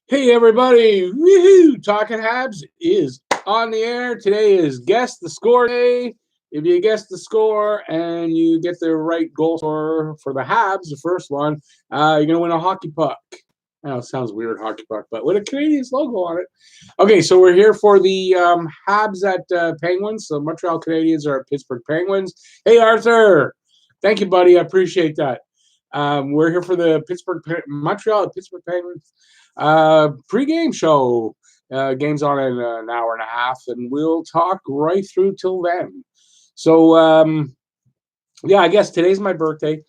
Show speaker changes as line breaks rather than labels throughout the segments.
Hey everybody! Woohoo! Talking Habs is on the air. Today is Guess the Score Day. If you guess the score and you get the right goal scorer for the Habs, the first one, you're gonna win a hockey puck. I know it sounds weird, hockey puck, but with a Canadiens logo on it. Okay, so we're here for the Habs at Penguins. So Montreal Canadiens are at Pittsburgh Penguins. Hey Arthur, thank you, buddy. I appreciate that. We're here for the Montreal at Pittsburgh Penguins pregame show. Game's on in an hour and a half, and we'll talk right through till then. So, yeah, I guess today's my birthday.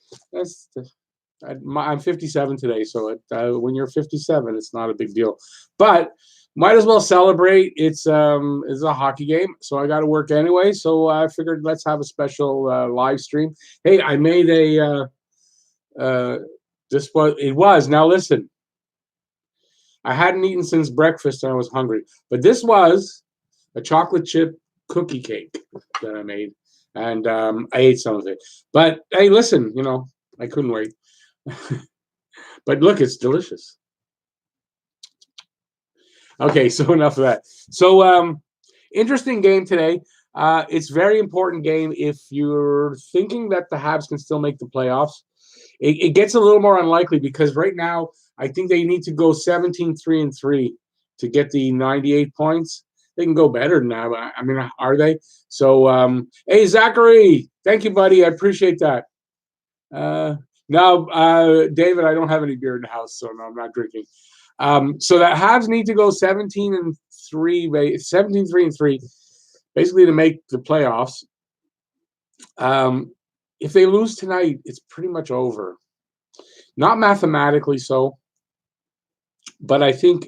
I'm 57 today, so when you're 57, it's not a big deal. But might as well celebrate. It's a hockey game, so I got to work anyway. So I figured let's have a special live stream. Hey, I made a this was it was now listen. I hadn't eaten since breakfast and I was hungry. But this was a chocolate chip cookie cake that I made. And I ate some of it. But hey, listen, I couldn't wait. But look, it's delicious. Okay, so enough of that. So interesting game today. It's a very important game if you're thinking that the Habs can still make the playoffs. It gets a little more unlikely because right now I think they need to go 17-3-3 to get the 98 points. They can go better than that. I mean, are they? So, hey, Zachary, thank you, buddy. I appreciate that. Now, David, I don't have any beer in the house, so no, I'm not drinking. So that Habs need to go 17-3, basically to make the playoffs. If they lose tonight, it's pretty much over. Not mathematically so, but I think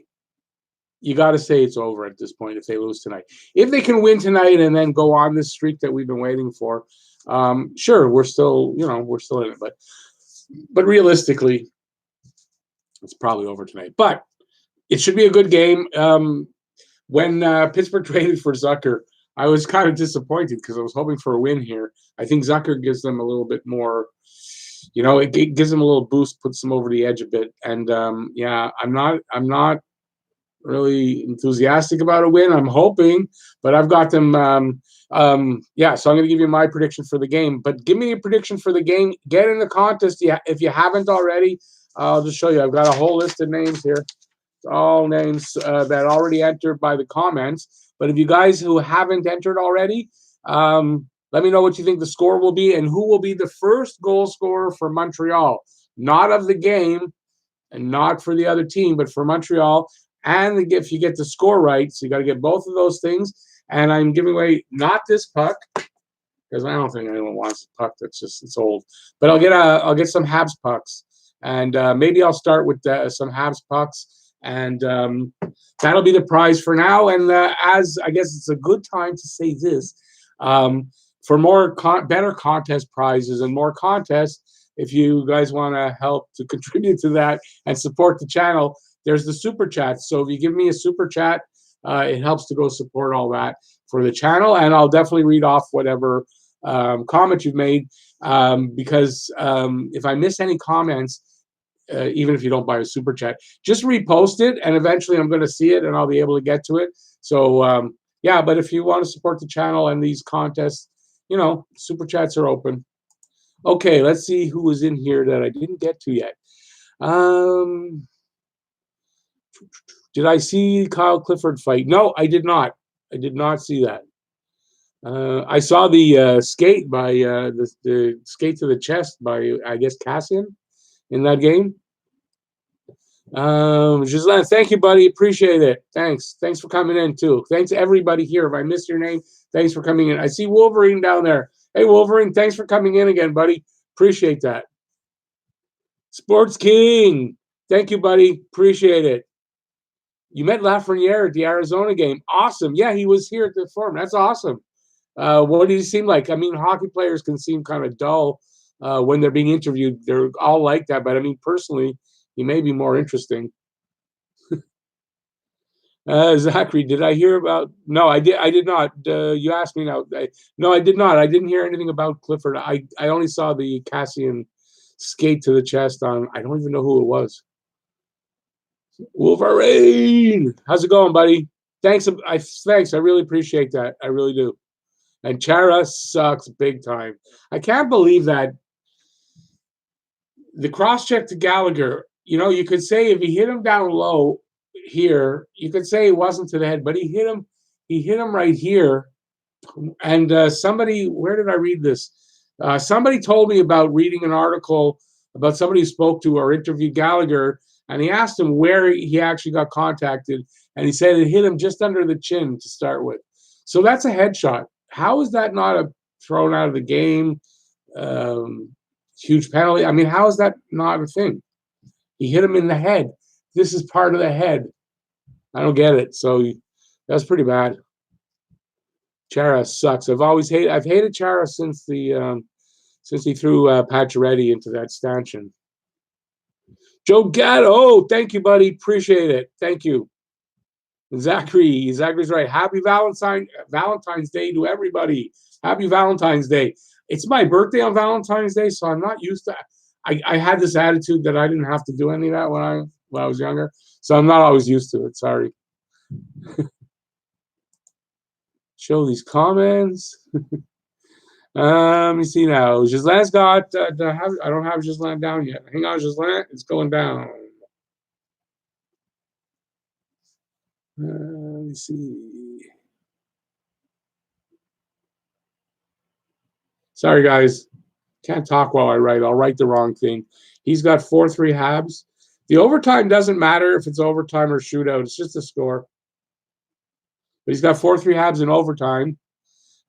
you got to say it's over at this point if they lose tonight. If they can win tonight and then go on this streak that we've been waiting for, sure, we're still in it. But realistically, it's probably over tonight. But it should be a good game. When Pittsburgh traded for Zucker, I was kind of disappointed because I was hoping for a win here. I think Zucker gives them a little bit more, it gives them a little boost, puts them over the edge a bit. And yeah, I'm not really enthusiastic about a win. I'm hoping, but I've got them. Yeah, so I'm going to give you my prediction for the game. But give me a prediction for the game. Get in the contest if you haven't already. I'll just show you. I've got a whole list of names here. All names that already entered by the comments. But if you guys who haven't entered already, let me know what you think the score will be and who will be the first goal scorer for Montreal. Not of the game and not for the other team, but for Montreal. And if you get the score right, so you got to get both of those things. And I'm giving away not this puck because I don't think anyone wants a puck it's old. But I'll get some Habs pucks, and maybe I'll start with some Habs pucks. And that'll be the prize for now. And as I guess it's a good time to say this, for more better contest prizes and more contests, if you guys want to help to contribute to that and support the channel, there's the super chat. So if you give me a super chat, it helps to go support all that for the channel. And I'll definitely read off whatever comment you've made because if I miss any comments, even if you don't buy a super chat, just repost it, and eventually I'm going to see it, and I'll be able to get to it. So, yeah, but if you want to support the channel and these contests, super chats are open. Okay, let's see who was in here that I didn't get to yet. Did I see Kyle Clifford fight? No, I did not. I did not see that. I saw the skate by the skate to the chest by, I guess, Cassian in that game. Gislaine, thank you, buddy. Appreciate it. Thanks for coming in too. Thanks to everybody here. If I missed your name, thanks for coming in. I see Wolverine down there. Hey, Wolverine, thanks for coming in again, buddy. Appreciate that. Sports King, thank you, buddy. Appreciate it. You met Lafreniere at the Arizona game. Awesome. Yeah, he was here at the forum. That's awesome. What did he seem like? I mean, hockey players can seem kind of dull when they're being interviewed. They're all like that, but I mean, personally, he may be more interesting. Zachary, did I hear about? No, I did not. You asked me now. No, I did not. I didn't hear anything about Clifford. I only saw the Cassian skate to the chest on. I don't even know who it was. Wolverine, how's it going, buddy? Thanks. Thanks. I really appreciate that. I really do. And Chara sucks big time. I can't believe that the cross check to Gallagher. You could say if he hit him down low here, you could say it wasn't to the head, but he hit him. He hit him right here. And somebody, where did I read this? Somebody told me about reading an article about somebody who spoke to or interviewed Gallagher, and he asked him where he actually got contacted, and he said it hit him just under the chin to start with. So that's a headshot. How is that not a thrown out of the game? Huge penalty. I mean, how is that not a thing? He hit him in the head. This is part of the head. I don't get it. So that's pretty bad. Chara sucks. I've hated Chara since he threw Pacioretty into that stanchion. Joe Gatto, thank you, buddy. Appreciate it. Thank you. Zachary's right. Happy Valentine's Day to everybody. Happy Valentine's Day. It's my birthday on Valentine's Day, so I'm not used to. I had this attitude that I didn't have to do any of that when I was younger, so I'm not always used to it. Sorry. Show these comments. Let me see now. Gislain's got. I don't have Gislain down yet. Hang on, Gislain. It's going down. Let me see. Sorry, guys. Can't talk while I write. I'll write the wrong thing. He's got 4-3 Habs. The overtime doesn't matter if it's overtime or shootout. It's just a score. But he's got 4-3 Habs in overtime.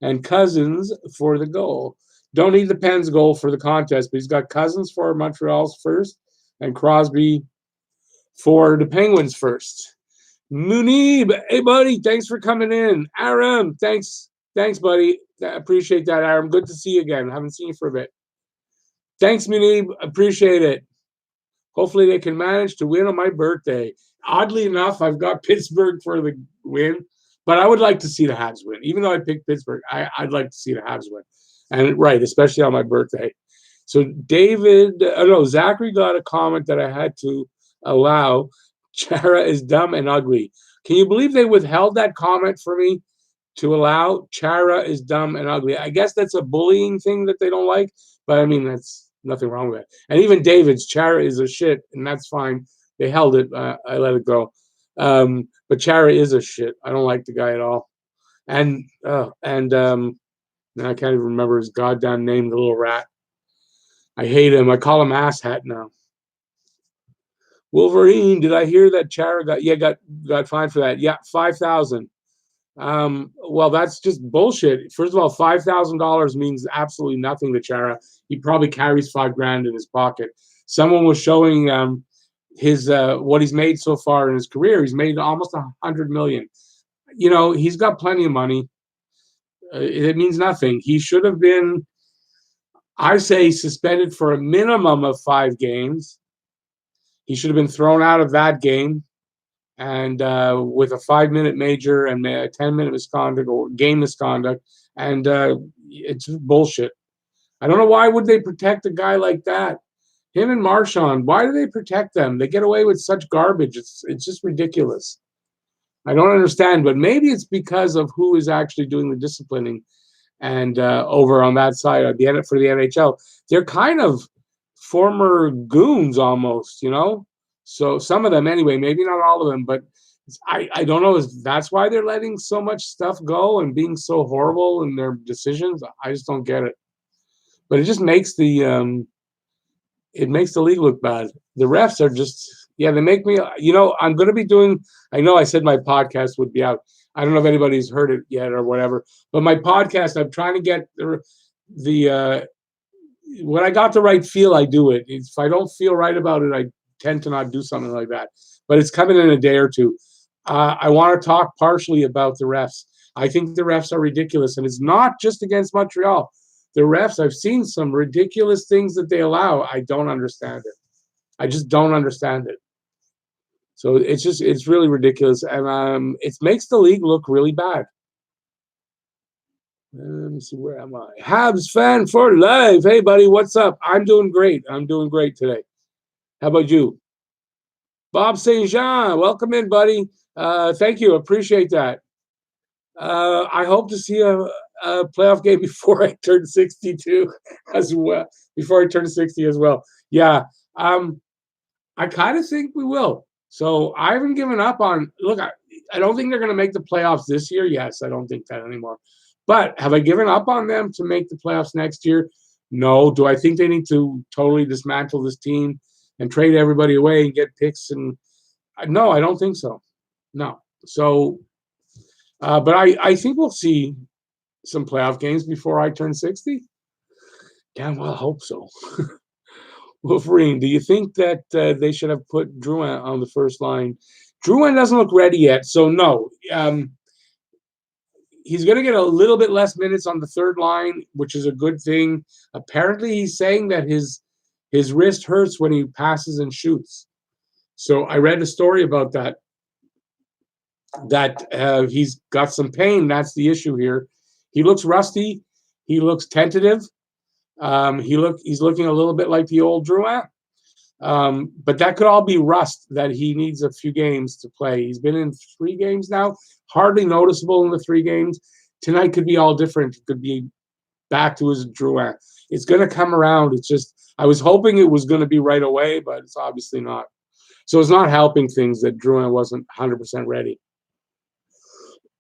And Cousins for the goal. Don't need the Pens goal for the contest, but he's got Cousins for Montreal's first and Crosby for the Penguins first. Munib, hey, buddy, thanks for coming in. Aram, thanks, buddy. Appreciate that, Aram. Good to see you again. Haven't seen you for a bit. Thanks, Munib. Appreciate it. Hopefully they can manage to win on my birthday. Oddly enough, I've got Pittsburgh for the win, but I would like to see the Habs win. Even though I picked Pittsburgh, I'd like to see the Habs win. And right, especially on my birthday. So Zachary got a comment that I had to allow. Chara is dumb and ugly. Can you believe they withheld that comment for me to allow? Chara is dumb and ugly. I guess that's a bullying thing that they don't like, but I mean, that's nothing wrong with it. And even David's Chara is a shit, and that's fine. They held it. I let it go. But Chara is a shit. I don't like the guy at all. And now I can't even remember his goddamn name, the little rat. I hate him. I call him asshat now. Wolverine, did I hear that Chara got fined for that? Yeah, $5,000. Well, that's just bullshit. First of all, $5,000 means absolutely nothing to Chara. He probably carries $5,000 in his pocket. Someone was showing his what he's made so far in his career. He's made almost $100 million. He's got plenty of money. It means nothing. He should have been, I say, suspended for a minimum of 5 games. He should have been thrown out of that game, and with a 5-minute major and a 10-minute misconduct or game misconduct, and it's bullshit. I don't know why would they protect a guy like that. Him and Marchand, why do they protect them? They get away with such garbage. It's just ridiculous. I don't understand, but maybe it's because of who is actually doing the disciplining, and over on that side for the NHL, they're kind of former goons almost, so some of them anyway, maybe not all of them, but I don't know if that's why they're letting so much stuff go and being so horrible in their decisions. I just don't get it, but it just makes the league look bad. The refs are just, they make me, I'm going to be doing, I know I said my podcast would be out. I don't know if anybody's heard it yet or whatever, but my podcast, I'm trying to get the when I got the right feel, I do it. If I don't feel right about it, I tend to not do something like that. But it's coming in a day or two. I want to talk partially about the refs. I think the refs are ridiculous, and it's not just against Montreal. The refs, I've seen some ridiculous things that they allow. I don't understand it. I just don't understand it. So it's really ridiculous, and it makes the league look really bad. Let me see, where am I? Habs fan for life. Hey, buddy, what's up? I'm doing great. I'm doing great today. How about you? Bob St. Jean, welcome in, buddy. Thank you. Appreciate that. I hope to see a playoff game before I turn 62 as well. Before I turn 60 as well. Yeah. Um, I kind of think we will. So I haven't given up on. Look, I don't think they're going to make the playoffs this year. Yes, I don't think that anymore. But have I given up on them to make the playoffs next year? No. Do I think they need to totally dismantle this team and trade everybody away and get picks? And no, I don't think so. No. So, but I think we'll see some playoff games before I turn 60. Damn well, hope so. Wolverine, do you think that they should have put Drouin on the first line? Drouin doesn't look ready yet, so no. He's going to get a little bit less minutes on the third line, which is a good thing. Apparently, he's saying that his wrist hurts when he passes and shoots. So I read a story about that. He's got some pain. That's the issue here. He looks rusty. He looks tentative. He's looking a little bit like the old Drouin. But that could all be rust that he needs a few games to play. He's been in 3 games now, hardly noticeable in the 3 games. Tonight could be all different. It could be back to his Drouin. It's going to come around. It's just, I was hoping it was going to be right away, but it's obviously not. So it's not helping things that Drouin wasn't 100% ready.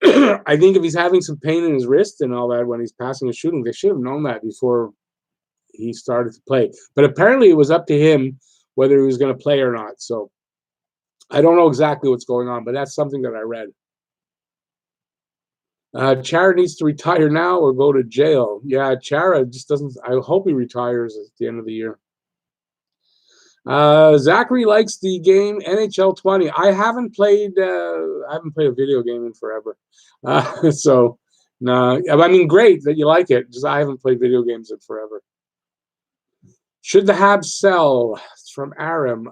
I think if he's having some pain in his wrist and all that when he's passing and shooting, they should have known that before he started to play. But apparently it was up to him whether he was going to play or not. So I don't know exactly what's going on, but that's something that I read. Chara needs to retire now or go to jail. Yeah, Chara just doesn't. I hope he retires at the end of the year. Zachary likes the game NHL 20. I haven't played a video game in forever. So no, I mean, great that you like it. Just I haven't played video games in forever. Should the Habs sell? It's from Aram.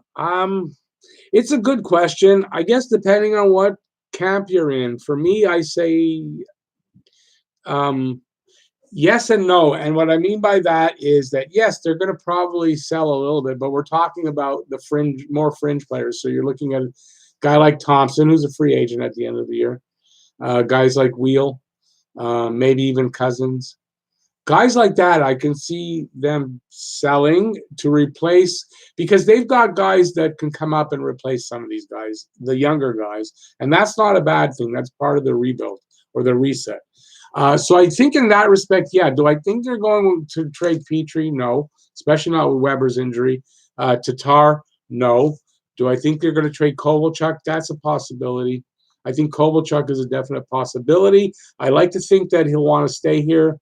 It's a good question. I guess depending on what camp you're in. For me, I say yes and no. And what I mean by that is that yes, they're going to probably sell a little bit, but we're talking about the more fringe players. So you're looking at a guy like Thompson, who's a free agent at the end of the year. Guys like Wheel, maybe even Cousins. Guys like that, I can see them selling to replace, because they've got guys that can come up and replace some of these guys, the younger guys. And that's not a bad thing. That's part of the rebuild or the reset. So I think in that respect, yeah. Do I think they're going to trade Petrie? No, especially not with Weber's injury. Tatar? No. Do I think they're going to trade Kovalchuk? That's a possibility. I think Kovalchuk is a definite possibility. I like to think that he'll want to stay here.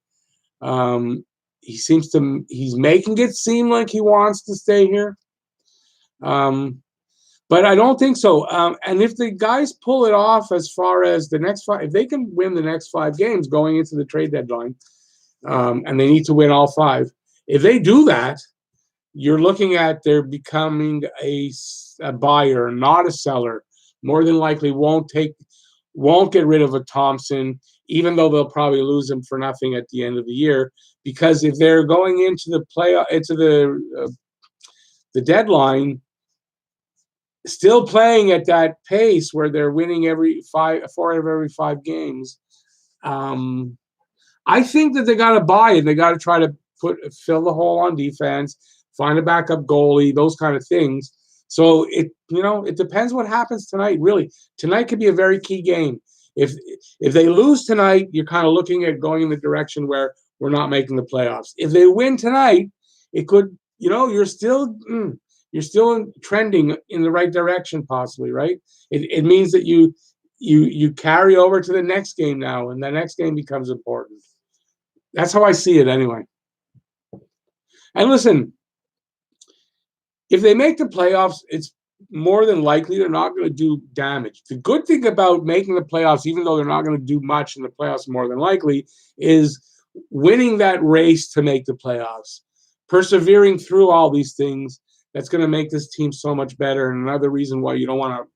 He's making it seem like he wants to stay here. But I don't think so. And if the guys pull it off as far as the next 5, if they can win the next 5 games going into the trade deadline, and they need to win all 5, if they do that, you're looking at they're becoming a buyer, not a seller. More than likely won't get rid of a Thompson, even though they'll probably lose him for nothing at the end of the year. Because if they're going into the deadline, still playing at that pace where they're winning 4 out of every 5 games, I think that they got to buy it. They got to try to fill the hole on defense, find a backup goalie, those kind of things. So it depends what happens tonight. Really, tonight could be a very key game. If they lose tonight, you're kind of looking at going in the direction where we're not making the playoffs. If they win tonight, it could, you're still trending in the right direction, possibly, right? It means that you carry over to the next game now, and the next game becomes important. That's how I see it, anyway. And listen, if they make the playoffs, it's more than likely they're not going to do damage. The good thing about making the playoffs, even though they're not going to do much in the playoffs more than likely, is winning that race to make the playoffs, persevering through all these things. That's going to make this team so much better, and another reason why you don't want to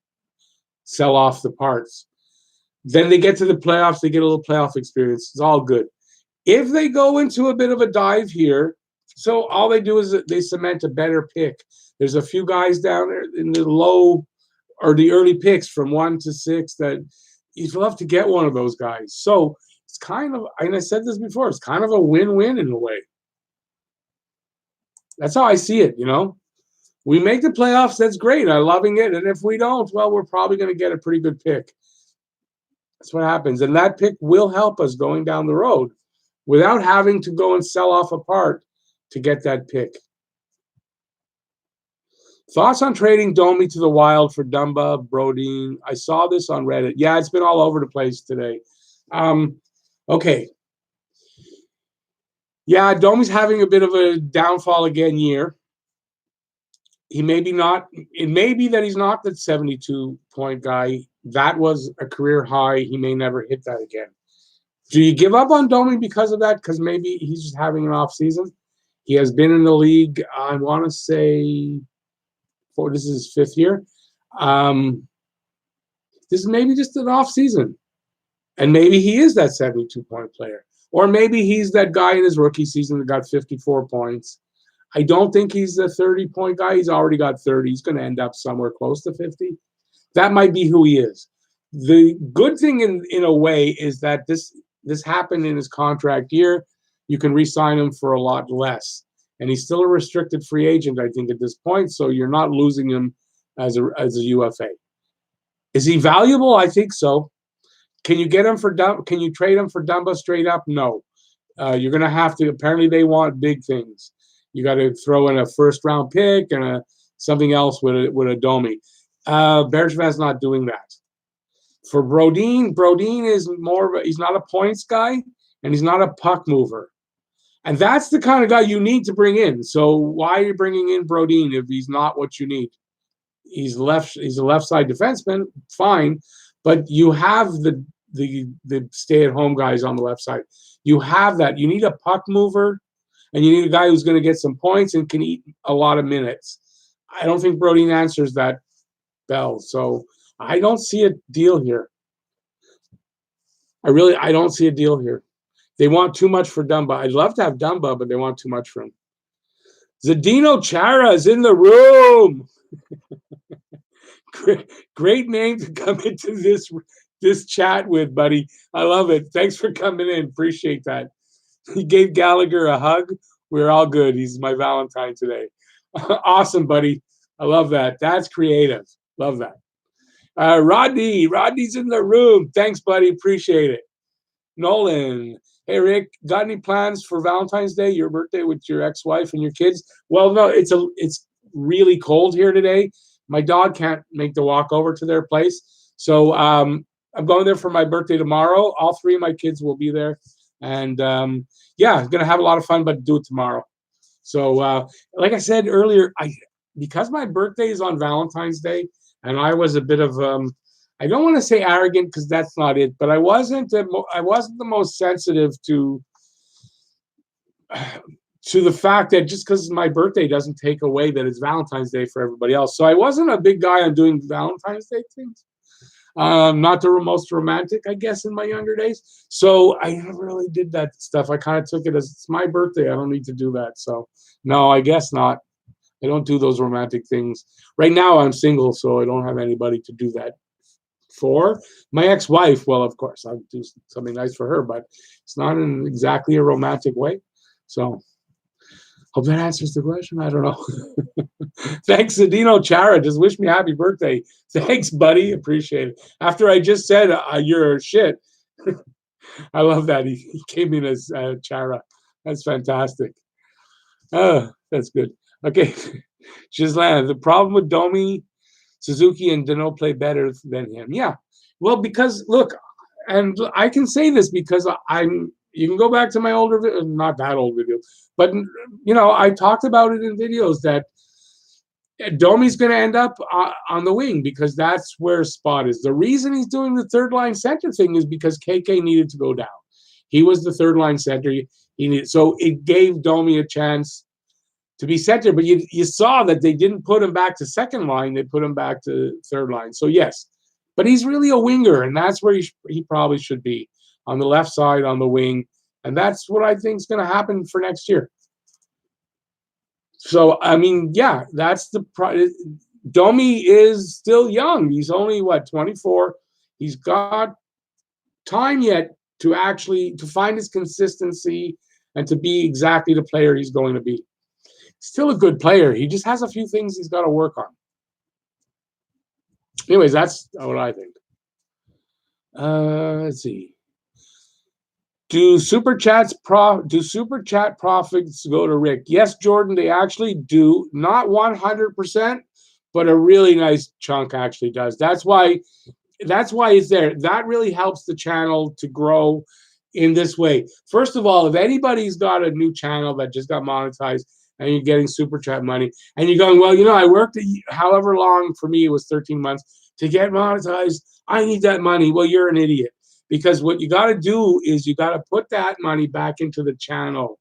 sell off the parts. Then they get to the playoffs, they get a little playoff experience. It's all good. If they go into a bit of a dive here, so all they do is they cement a better pick. There's a few guys down there in the low or the early picks from 1 to 6 that you'd love to get one of those guys. So it's kind of, and I said this before, it's kind of a win-win in a way. That's how I see it, We make the playoffs, that's great. I'm loving it. And if we don't, well, we're probably going to get a pretty good pick. That's what happens. And that pick will help us going down the road without having to go and sell off a part to get that pick. Thoughts on trading Domi to the Wild for Dumba, Brodin? I saw this on Reddit. Yeah, it's been all over the place today. Okay. Yeah, Domi's having a bit of a downfall again year. He may be not. It may be that he's not that 72-point guy. That was a career high. He may never hit that again. Do you give up on Domi because of that? Because maybe he's just having an off season. He has been in the league, I want to say, this is his 5th year. This is maybe just an off season. And maybe he is that 72-point player. Or maybe he's that guy in his rookie season that got 54 points. I don't think he's the 30-point guy. He's already got 30. He's going to end up somewhere close to 50. That might be who he is. The good thing in a way is that this happened in his contract year. You can re-sign him for a lot less. And he's still a restricted free agent, I think, at this point. So you're not losing him as a UFA. Is he valuable? I think so. Can you get him for Can you trade him for Dumba straight up? No. You're going to have to. Apparently, they want big things. You got to throw in a first-round pick and something else with a Domi. Bergevin's not doing that. For Brodin is more of he's not a points guy and he's not a puck mover. And that's the kind of guy you need to bring in. So why are you bringing in Brodin if he's not what you need? He's a left side defenseman, fine, but you have the stay-at-home guys on the left side. You have that. You need a puck mover, and you need a guy who's going to get some points and can eat a lot of minutes. I don't think Brodin answers that bell. So I don't see a deal here. I don't see a deal here. They want too much for Dumba. I'd love to have Dumba, but they want too much for him. Zdeno Chara is in the room. Great name to come into this chat with, buddy. I love it. Thanks for coming in. Appreciate that. He gave Gallagher a hug. We're all good. He's my Valentine today. Awesome, buddy. I love that. That's creative. Love that. Rodney's in the room. Thanks, buddy. Appreciate it. Nolan. Hey, Rick, got any plans for Valentine's Day, your birthday with your ex-wife and your kids? Well, no, it's really cold here today. My dog can't make the walk over to their place. So I'm going there for my birthday tomorrow. All 3 of my kids will be there. And, yeah, going to have a lot of fun, but do it tomorrow. So like I said earlier, because my birthday is on Valentine's Day, and I was a bit of I don't want to say arrogant because that's not it, but I wasn't the most sensitive to the fact that just because my birthday doesn't take away that it's Valentine's Day for everybody else. So I wasn't a big guy on doing Valentine's Day things. Not the most romantic, I guess, in my younger days. So I never really did that stuff. I kind of took it as it's my birthday. I don't need to do that. So no, I guess not. I don't do those romantic things. Right now I'm single, so I don't have anybody to do that for. My ex-wife, well, of course, I'll do something nice for her, but it's not in exactly a romantic way. So hope that answers the question. I don't know. Thanks, Zdeno Chara. Just wish me happy birthday. Thanks, buddy. Appreciate it. After I just said you're shit. I love that. He came in as Chara. That's fantastic. That's good. Okay. Ghislaine, the problem with Domi, Suzuki, and Danault play better than him. Yeah. Well, because, look, and I can say this because you can go back to my older video, not that old video, but, I talked about it in videos that Domi's going to end up on the wing because that's where Spot is. The reason he's doing the third-line center thing is because KK needed to go down. He was the third-line center. So it gave Domi a chance to be center, but you saw that they didn't put him back to second line. They put him back to third line. So, yes, but he's really a winger, and that's where he probably should be, on the left side, on the wing, and that's what I think is going to happen for next year. So, I mean, yeah, that's Domi is still young. He's only, what, 24? He's got time yet to actually to find his consistency and to be exactly the player he's going to be. Still a good player. He just has a few things he's got to work on. Anyways, that's what I think. Let's see. Do super chat profits go to Rick? Yes, Jordan, they actually do. Not 100%, but a really nice chunk actually does. That's why it's there. That really helps the channel to grow in this way. First of all, if anybody's got a new channel that just got monetized and you're getting super chat money and you're going, well, I worked however long, for me it was 13 months to get monetized. I need that money. Well, you're an idiot, because what you got to do is you got to put that money back into the channel.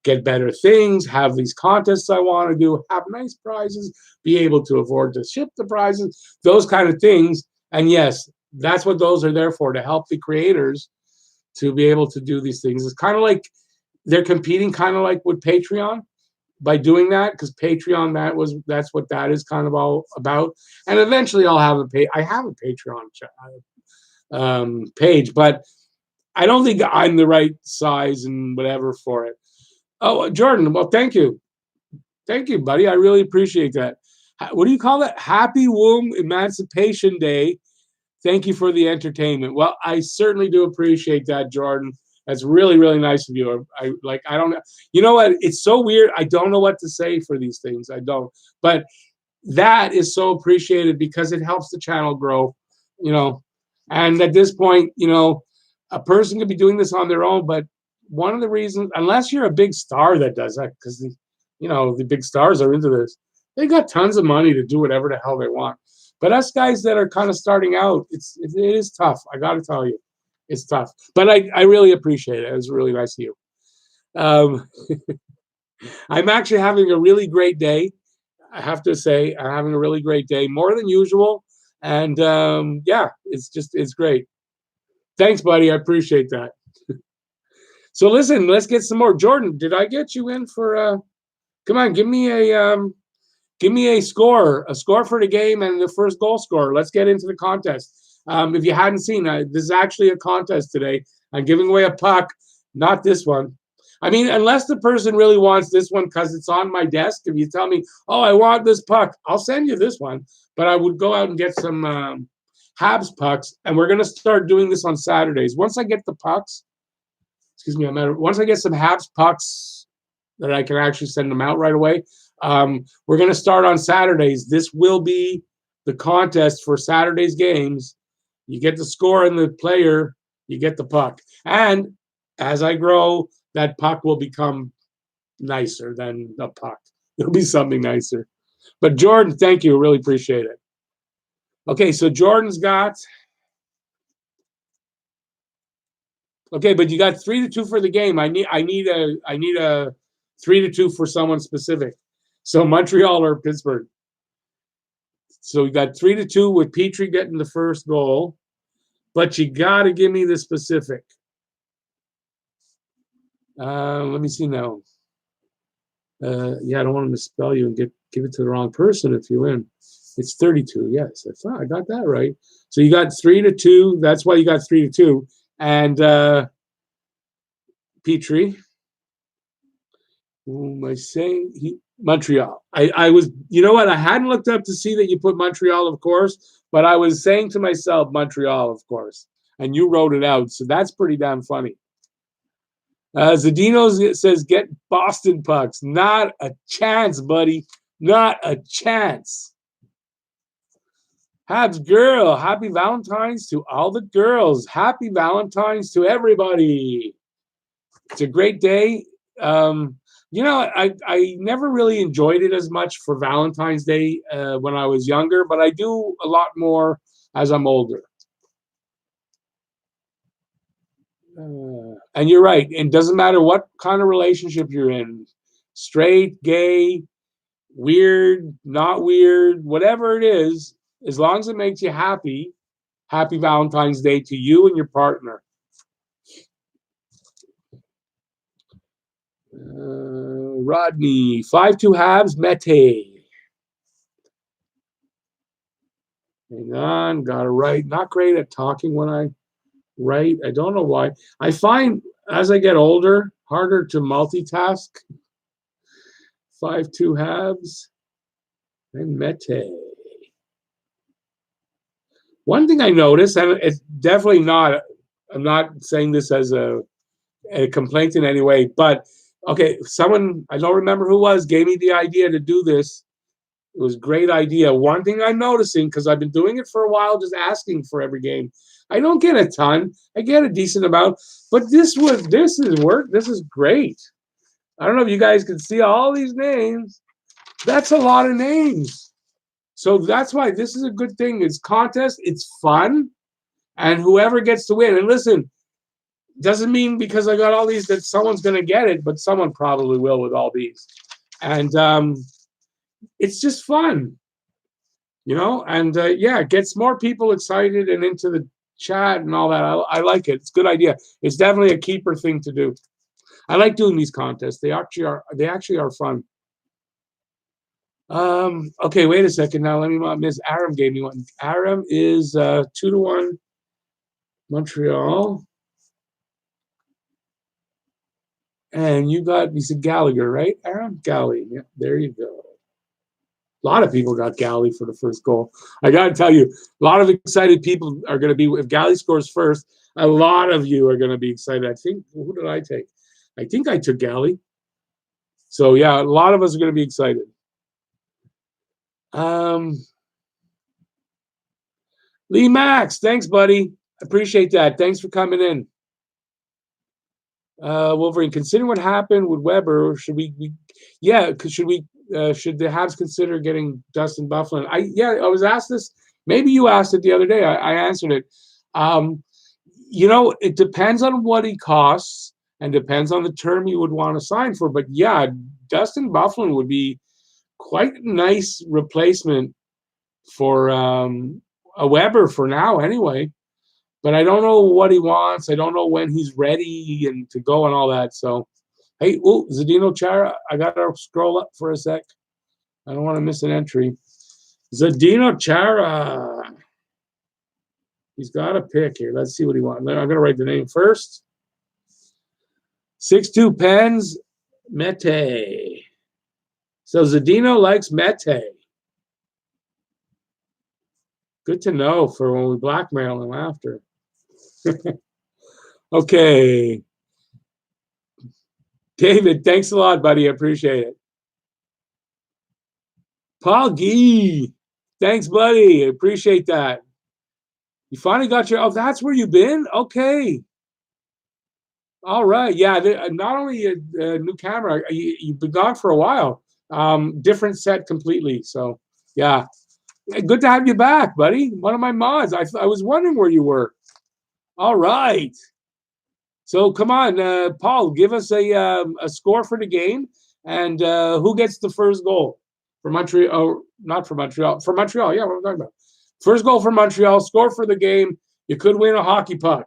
Get better things, have these contests I want to do, have nice prizes, be able to afford to ship the prizes, those kind of things. And yes, that's what those are there for, to help the creators to be able to do these things. It's kind of like they're competing, kind of like with Patreon, by doing that, because Patreon, that's what that is kind of all about. And eventually I'll have I have a Patreon page, but I don't think I'm the right size and whatever for it. Oh, Jordan, well, thank you. Thank you, buddy. I really appreciate that. What do you call it? Happy Womb Emancipation Day. Thank you for the entertainment. Well, I certainly do appreciate that, Jordan. That's really, really nice of you. I don't know. You know what? It's so weird. I don't know what to say for these things. I don't. But that is so appreciated because it helps the channel grow, And at this point, a person could be doing this on their own, but one of the reasons, unless you're a big star that does that, because the big stars are into this, they got tons of money to do whatever the hell they want. But us guys that are kind of starting out, it is tough. I got to tell you, it's tough. But I really appreciate it. It was really nice of you. I'm actually having a really great day. I have to say, I'm having a really great day, more than usual. And yeah, it's great. Thanks, buddy. I appreciate that. So listen, let's get some more. Jordan, did I get you in for? Come on, give me a score for the game and the first goal scorer. Let's get into the contest. If you hadn't seen, this is actually a contest today. I'm giving away a puck, not this one. I mean, unless the person really wants this one because it's on my desk. If you tell me, oh, I want this puck, I'll send you this one. But I would go out and get some Habs pucks, and we're going to start doing this on Saturdays. Once I get the pucks, once I get some Habs pucks that I can actually send them out right away, we're going to start on Saturdays. This will be the contest for Saturday's games. You get the score and the player, you get the puck. And as I grow, that puck will become nicer than a puck. It'll be something nicer. But Jordan, thank you. Really appreciate it. Okay, so Jordan's got. Okay, but you got 3-2 for the game. I need a 3-2 for someone specific. So Montreal or Pittsburgh. So we got 3-2 with Petrie getting the first goal, but you got to give me the specific. Let me see now. Yeah, I don't want to misspell you and give it to the wrong person if you win. It's 32. Yes, I thought I got that right. So you got 3-2. That's why you got 3-2. And Petrie. Who am I saying? Montreal. I was, you know what? I hadn't looked up to see that you put Montreal, of course, but I was saying to myself, Montreal, of course. And you wrote it out. So that's pretty damn funny. Zadino says, get Boston pucks. Not a chance, buddy. Not a chance. Habs girl, happy Valentine's to all the girls. Happy Valentine's to everybody. It's a great day. I never really enjoyed it as much for Valentine's Day when I was younger, but I do a lot more as I'm older. And you're right. It doesn't matter what kind of relationship you're in, straight, gay, weird, not weird, whatever it is, as long as it makes you happy, happy Valentine's Day to you and your partner. Rodney, 5-2 Habs, Mete. Hang on, gotta write. Not great at talking when I write. I don't know why. I find as I get older, harder to multitask. 5-2 Habs and Mete. One thing I noticed, and it's definitely not, I'm not saying this as a complaint in any way, but okay, someone, I don't remember who was, gave me the idea to do this. It was a great idea. One thing I'm noticing, because I've been doing it for a while, just asking for every game. I don't get a ton. I get a decent amount, but this is work. This is great. I don't know if you guys can see all these names. That's a lot of names. So that's why this is a good thing. It's contest. It's fun. And whoever gets to win. And listen, doesn't mean because I got all these that someone's going to get it, but someone probably will with all these. And it's just fun, and yeah, it gets more people excited and into the chat and all that. I like it. It's a good idea. It's definitely a keeper thing to do. I like doing these contests. They actually are fun. Okay, wait a second now. Let me Miss Aram gave me one. Aram is 2-1 Montreal. And you said Gallagher, right? Aram Galley. Yeah, there you go. A lot of people got Galley for the first goal. I got to tell you, a lot of excited people are going to be, if Galley scores first, a lot of you are going to be excited. I think, who did I take? I think I took Galley. So, yeah, a lot of us are going to be excited. Lee Max, thanks, buddy. Appreciate that. Thanks for coming in. Wolverine, considering what happened with Weber, should the Habs consider getting Dustin Byfuglien? I was asked this. Maybe you asked it the other day. I answered it. It depends on what he costs and depends on the term you would want to sign for. But yeah, Dustin Byfuglien would be quite a nice replacement for a Weber for now, anyway. But I don't know what he wants. I don't know when he's ready and to go and all that. So, hey, Zdeno Chara, I got to scroll up for a sec. I don't want to miss an entry. Zdeno Chara. He's got a pick here. Let's see what he wants. I'm going to write the name first. 6'2" Pens, Mete. So Zdeno likes Mete. Good to know for when we blackmail him after. Okay. David, thanks a lot, buddy. I appreciate it. Paul Gee, thanks, buddy. I appreciate that. You finally got that's where you've been? Okay. All right. Yeah, not only a new camera, you've been gone for a while. Different set completely. So, yeah. Good to have you back, buddy. One of my mods. I was wondering where you were. All right. So come on, Paul, give us a score for the game, and who gets the first goal for Montreal? Oh, not for Montreal. For Montreal, yeah, what am I talking about? First goal for Montreal. Score for the game. You could win a hockey puck.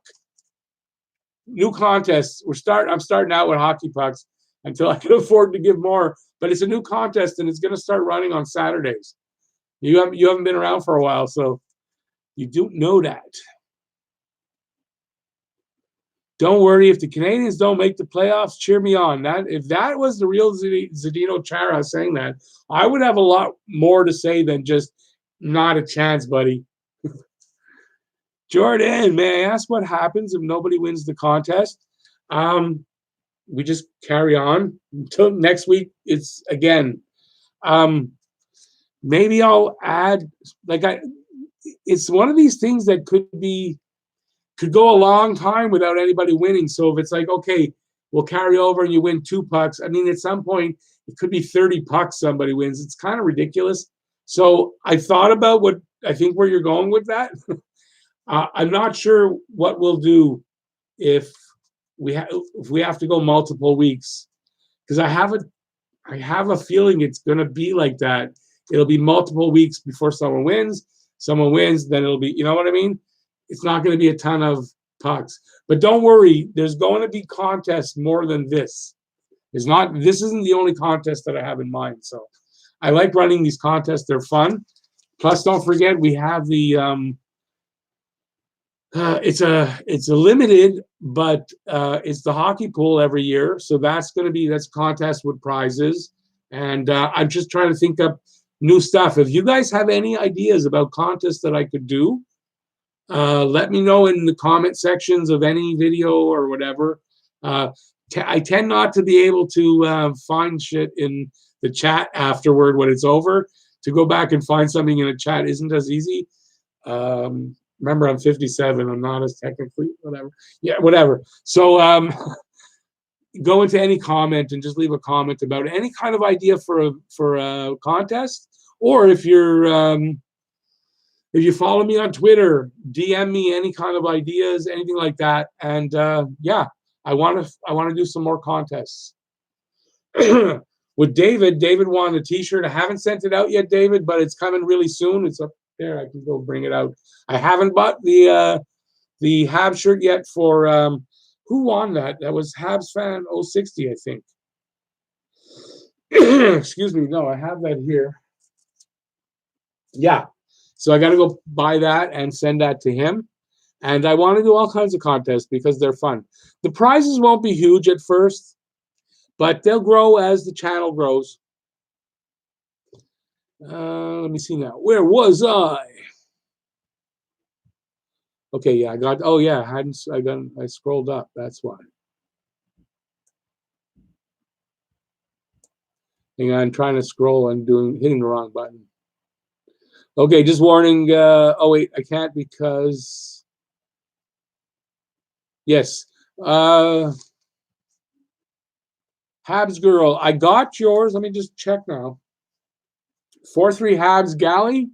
New contest. I'm starting out with hockey pucks until I can afford to give more. But it's a new contest, and it's going to start running on Saturdays. You haven't been around for a while, so you do know that. Don't worry, if the Canadiens don't make the playoffs, cheer me on. If that was the real Zdeno Chara saying that, I would have a lot more to say than just not a chance, buddy. Jordan, may I ask what happens if nobody wins the contest? We just carry on until next week. It's again. Maybe I'll add it's one of these things that could go a long time without anybody winning. So if it's like, okay, we'll carry over and you win 2 pucks. I mean, at some point, it could be 30 pucks somebody wins. It's kind of ridiculous. So I thought about where you're going with that. I'm not sure what we'll do if we have to go multiple weeks, because I have a feeling it's going to be like that. It'll be multiple weeks before someone wins. Someone wins, then it'll be, you know what I mean? It's not going to be a ton of pucks. But don't worry, there's going to be contests more than this. This isn't the only contest that I have in mind. So I like running these contests. They're fun. Plus, don't forget we have the it's a limited, but it's the hockey pool every year, so that's a contest with prizes, and I'm just trying to think up new stuff. If you guys have any ideas about contests that I could do, let me know in the comment sections of any video or whatever. I tend not to be able to find shit in the chat afterward when it's over. To go back and find something in a chat isn't as easy. Remember, I'm 57. I'm not as technically whatever. Yeah, whatever. So go into any comment and just leave a comment about any kind of idea for a contest, or if you follow me on Twitter, DM me any kind of ideas, anything like that. And yeah, I want to do some more contests. With David wanted a T-shirt. I haven't sent it out yet, David, but it's coming really soon. It's up there. I can go bring it out. I haven't bought the Habs shirt yet for who won that? That was Habs fan 060, I think. Excuse me. No, I have that here. Yeah. So I got to go buy that and send that to him. And I want to do all kinds of contests because they're fun. The prizes won't be huge at first, but they'll grow as the channel grows. Let me see now. Where was I? Okay, yeah, I got. Oh yeah, I scrolled up. That's why. Hang on, I'm trying to scroll and hitting the wrong button. Okay, just warning. Oh wait, I can't because. Yes. Habs girl, I got yours. Let me just check now. 4-3 Habs Galley.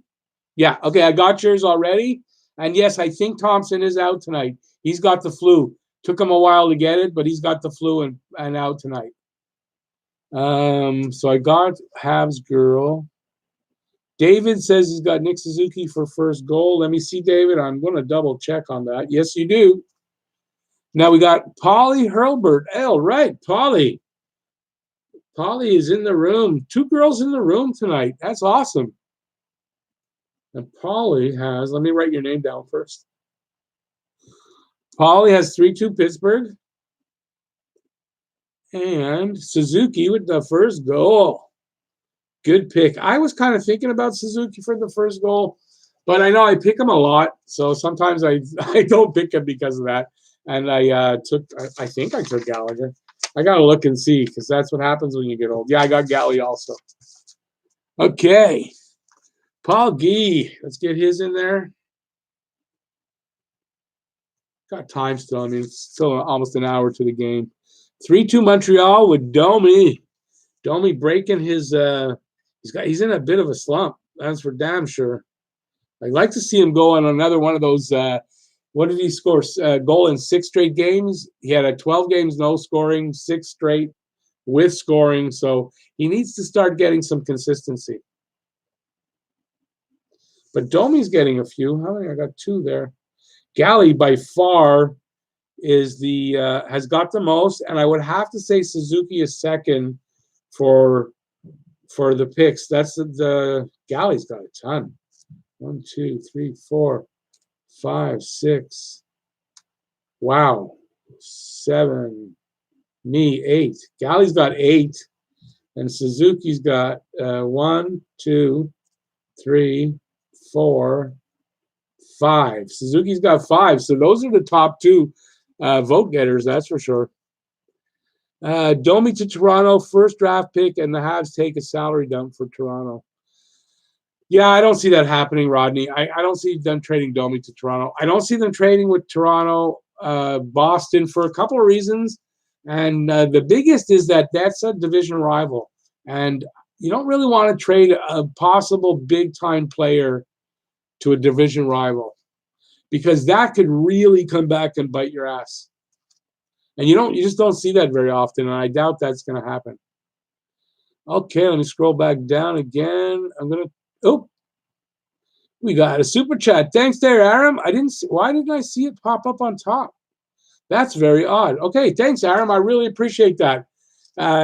Yeah, okay, I got yours already. And yes, I think Thompson is out tonight. He's got the flu. Took him a while to get it, but he's got the flu and out tonight. So I got Habs girl. David says he's got Nick Suzuki for first goal. Let me see, David. I'm going to double check on that. Yes, you do. Now we got Polly Hurlbert. All right, Polly. Polly is in the room. 2 girls in the room tonight. That's awesome. And Polly has, let me write your name down first. Polly has 3-2 Pittsburgh. And Suzuki with the first goal. Good pick. I was kind of thinking about Suzuki for the first goal, but I know I pick him a lot. So sometimes I don't pick him because of that. And I think I took Gallagher. I got to look and see because that's what happens when you get old. Yeah, I got Galley also. Okay. Paul Gee. Let's get his in there. Got time still. I mean, it's still almost an hour to the game. 3-2 Montreal with Domi. Domi breaking his he's in a bit of a slump. That's for damn sure. I'd like to see him go on another one of those what did he score? Goal in 6 straight games. He had a 12 games no scoring, 6 straight with scoring. So he needs to start getting some consistency. But Domi's getting a few. How many? I got 2 there. Galley by far is has got the most, and I would have to say Suzuki is second for the picks. That's the Galley's got a ton. 1, 2, 3, 4, 5, 6. Wow. 7. Me 8. Galley's got 8, and Suzuki's got 1, 2, 3, 4, 5. Suzuki's got 5. So those are the top 2 vote getters, that's for sure. Domi to Toronto, first draft pick, and the Habs take a salary dump for Toronto. Yeah, I don't see that happening, Rodney. I don't see them trading Domi to Toronto. I don't see them trading with Toronto, Boston for a couple of reasons. And the biggest is that that's a division rival. And you don't really want to trade a possible big-time player to a division rival because that could really come back and bite your ass. And you just don't see that very often, and I doubt that's going to happen. Okay, let me scroll back down again. We got a super chat. Thanks there, Aram. Why didn't I see it pop up on top? That's very odd. Okay, thanks, Aram. I really appreciate that.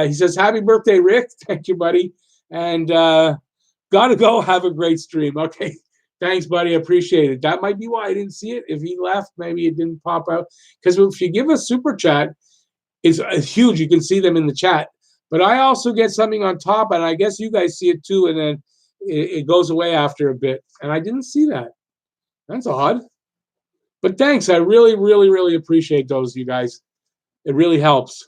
He says, happy birthday, Rick. Thank you, buddy. And gotta go. Have a great stream. Okay, Thanks, buddy. I appreciate it. That might be why I didn't see it. If he left, maybe it didn't pop out. Because if you give a super chat, it's huge. You can see them in the chat. But I also get something on top, and I guess you guys see it too, and then it goes away after a bit. And I didn't see that. That's odd. But thanks. I really, really, really appreciate those, you guys. It really helps.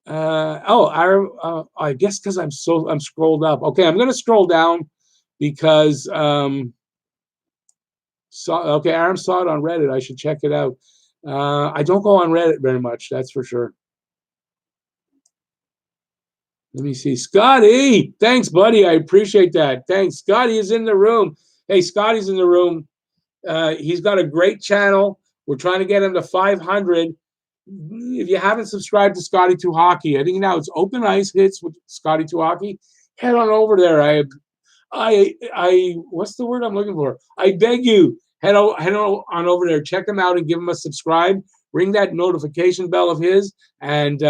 I guess because I'm scrolled up. Okay, I'm going to scroll down because okay, Aaron saw it on Reddit. I should check it out. I don't go on Reddit very much, that's for sure. Let me see. Scotty, thanks, buddy. I appreciate that. Thanks. Scotty is in the room. Hey, Scotty's in the room. He's got a great channel. We're trying to get him to 500. If you haven't subscribed to Scotty 2 Hockey, I think now it's Open Ice Hits with Scotty 2 Hockey. Head on over there. What's the word I'm looking for? I beg you, head on over there. Check him out and give him a subscribe. Ring that notification bell of his, and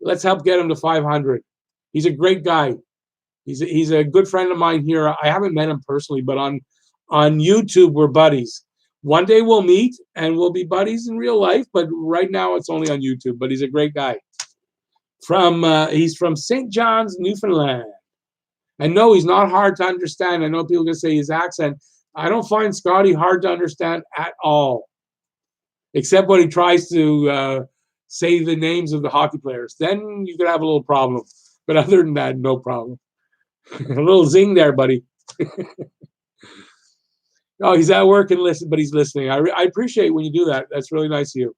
let's help get him to 500. He's a great guy. He's a good friend of mine here. I haven't met him personally, but on YouTube we're buddies. One day we'll meet and we'll be buddies in real life, but right now it's only on YouTube. But he's a great guy. He's from St. John's, Newfoundland. And no, he's not hard to understand. I know people can say his accent. I don't find Scotty hard to understand at all, except when he tries to say the names of the hockey players. Then you could have a little problem. But other than that, no problem. A little zing there, buddy. Oh, he's at work and but he's listening. I appreciate when you do that. That's really nice of you.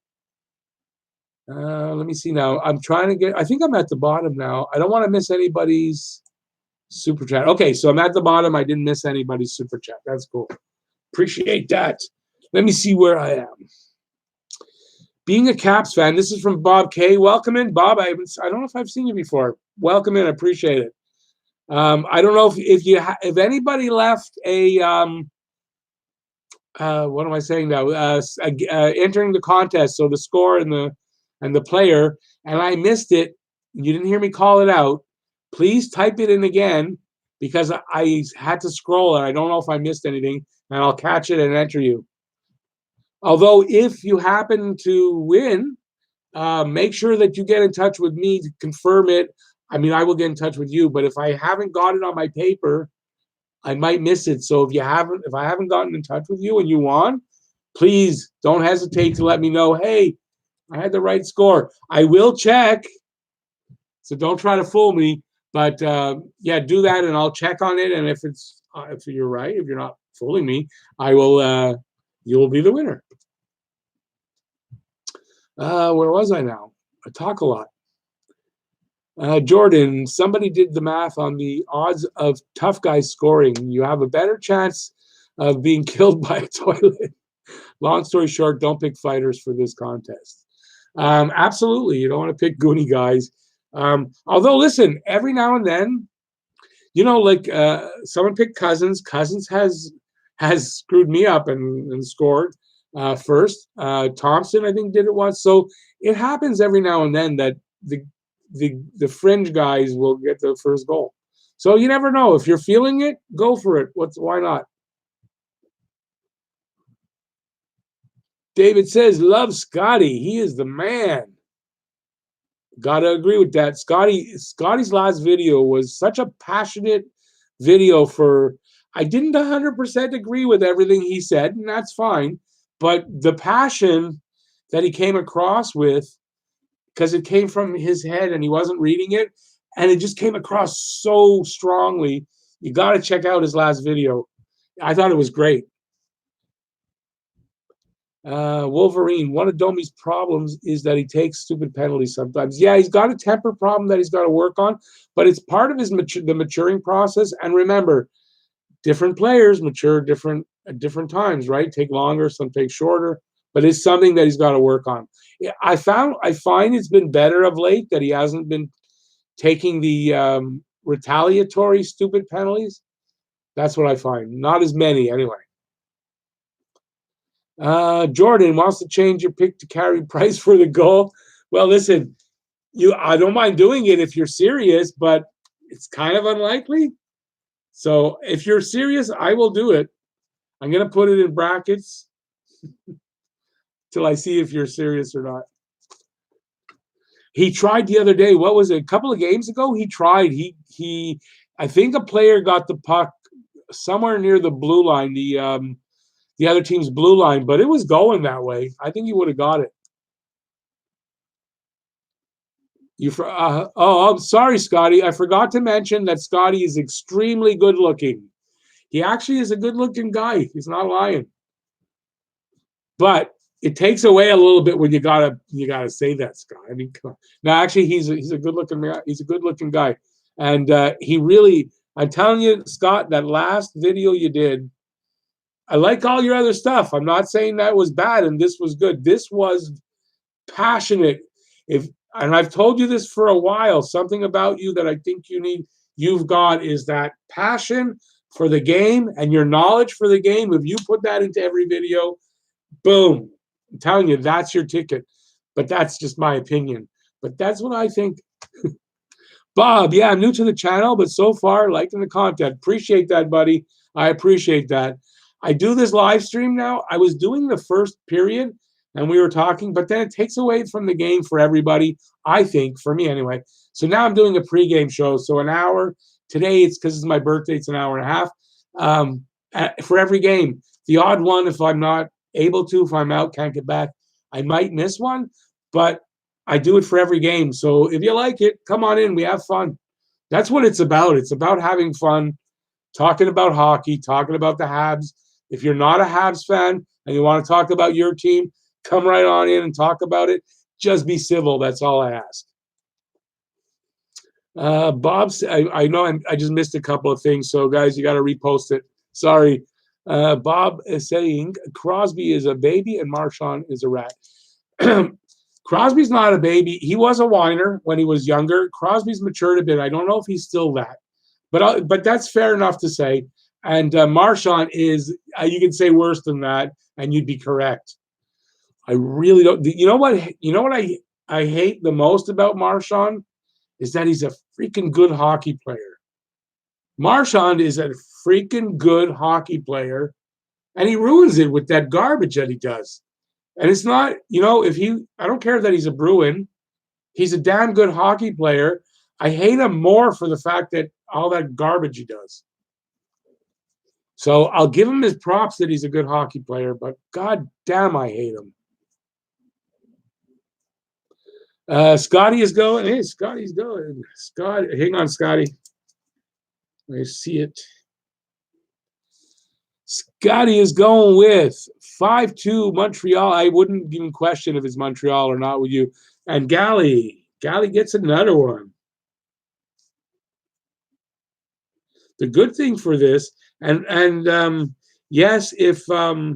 Let me see now. I'm trying to get. I think I'm at the bottom now. I don't want to miss anybody's super chat. Okay, so I'm at the bottom. I didn't miss anybody's super chat. That's cool. Appreciate that. Let me see where I am. Being a Caps fan. This is from Bob K. Welcome in, Bob. I don't know if I've seen you before. Welcome in. I appreciate it. I don't know if anybody left a what am I saying now? Entering the contest, so the score and the player, and I missed it. You didn't hear me call it out. Please type it in again because I had to scroll and I don't know if I missed anything, and I'll catch it and enter you. Although if you happen to win, make sure that you get in touch with me to confirm it. I mean, I will get in touch with you, but if I haven't got it on my paper, I might miss it. So if I haven't gotten in touch with you and you won, please don't hesitate to let me know. Hey, I had the right score. I will check. So don't try to fool me. But yeah, do that and I'll check on it. And if you're right, if you're not fooling me, I will. You will be the winner. Where was I now? I talk a lot. Jordan, somebody did the math on the odds of tough guys scoring. You have a better chance of being killed by a toilet. Long story short, don't pick fighters for this contest. Absolutely, you don't want to pick goony guys. Although, listen, every now and then, like someone picked Cousins. Cousins has screwed me up and scored first. Thompson, I think, did it once. So it happens every now and then that the fringe guys will get the first goal. So you never know. If you're feeling it, go for it. Why not? David says, love Scotty. He is the man. Gotta agree with that. Scotty's last video was such a passionate video I didn't 100% agree with everything he said, and that's fine. But the passion that he came across with, because it came from his head and he wasn't reading it, and it just came across so strongly. You got to check out his last video. I thought it was great. Wolverine, one of Domi's problems is that he takes stupid penalties sometimes. Yeah, he's got a temper problem that he's got to work on, but it's part of the maturing process. And remember, different players mature at different times, right? Take longer, some take shorter, but it's something that he's got to work on. I find it's been better of late that he hasn't been taking the retaliatory stupid penalties. That's what I find. Not as many anyway. Jordan wants to change your pick to Carey Price for the goal. Well, listen, I don't mind doing it if you're serious, but it's kind of unlikely. So if you're serious, I will do it. I'm going to put it in brackets till I see if you're serious or not. He tried the other day. What was it? A couple of games ago, he tried. I think a player got the puck somewhere near the blue line, the other team's blue line, but it was going that way. I think he would have got it. I'm sorry, Scotty. I forgot to mention that Scotty is extremely good looking. He actually is a good looking guy. He's not lying. But it takes away a little bit when you gotta say that, Scott. I mean, come on. No, actually, he's a good looking guy. He's a good looking guy, and he really. I'm telling you, Scott, that last video you did, I like all your other stuff. I'm not saying that was bad and this was good. This was passionate. And I've told you this for a while, something about you that I think you've got is that passion for the game and your knowledge for the game. If you put that into every video, boom, I'm telling you, that's your ticket. But that's just my opinion. But that's what I think. Bob, yeah, I'm new to the channel, but so far liking the content. Appreciate that, buddy. I appreciate that. I do this live stream now. I was doing the first period and we were talking, but then it takes away from the game for everybody, I think, for me anyway. So now I'm doing a pregame show. So an hour. Today, it's because it's my birthday, it's an hour and a half for every game. The odd one, if I'm not able to, if I'm out, can't get back, I might miss one, but I do it for every game. So if you like it, come on in. We have fun. That's what it's about. It's about having fun, talking about hockey, talking about the Habs. If you're not a Habs fan and you want to talk about your team, come right on in and talk about it. Just be civil. That's all I ask. Bob, I know I just missed a couple of things. So, guys, you got to repost it. Sorry. Bob is saying Crosby is a baby and Marchand is a rat. Crosby's not a baby. He was a whiner when he was younger. Crosby's matured a bit. I don't know if he's still that, but that's fair enough to say. And Marchand is, you can say worse than that, and you'd be correct. I really don't. You know what? I hate the most about Marchand is that he's a freaking good hockey player. Marchand is a freaking good hockey player, and he ruins it with that garbage that he does. And it's not, I don't care that he's a Bruin. He's a damn good hockey player. I hate him more for the fact that all that garbage he does. So I'll give him his props that he's a good hockey player, but god damn, I hate him. Scotty is going. Hey, Scotty's going. Scott, hang on, Scotty. I see it. Scotty is going with 5-2 Montreal. I wouldn't even question if it's Montreal or not with you. And Gally gets another one. The good thing for this, and yes, if more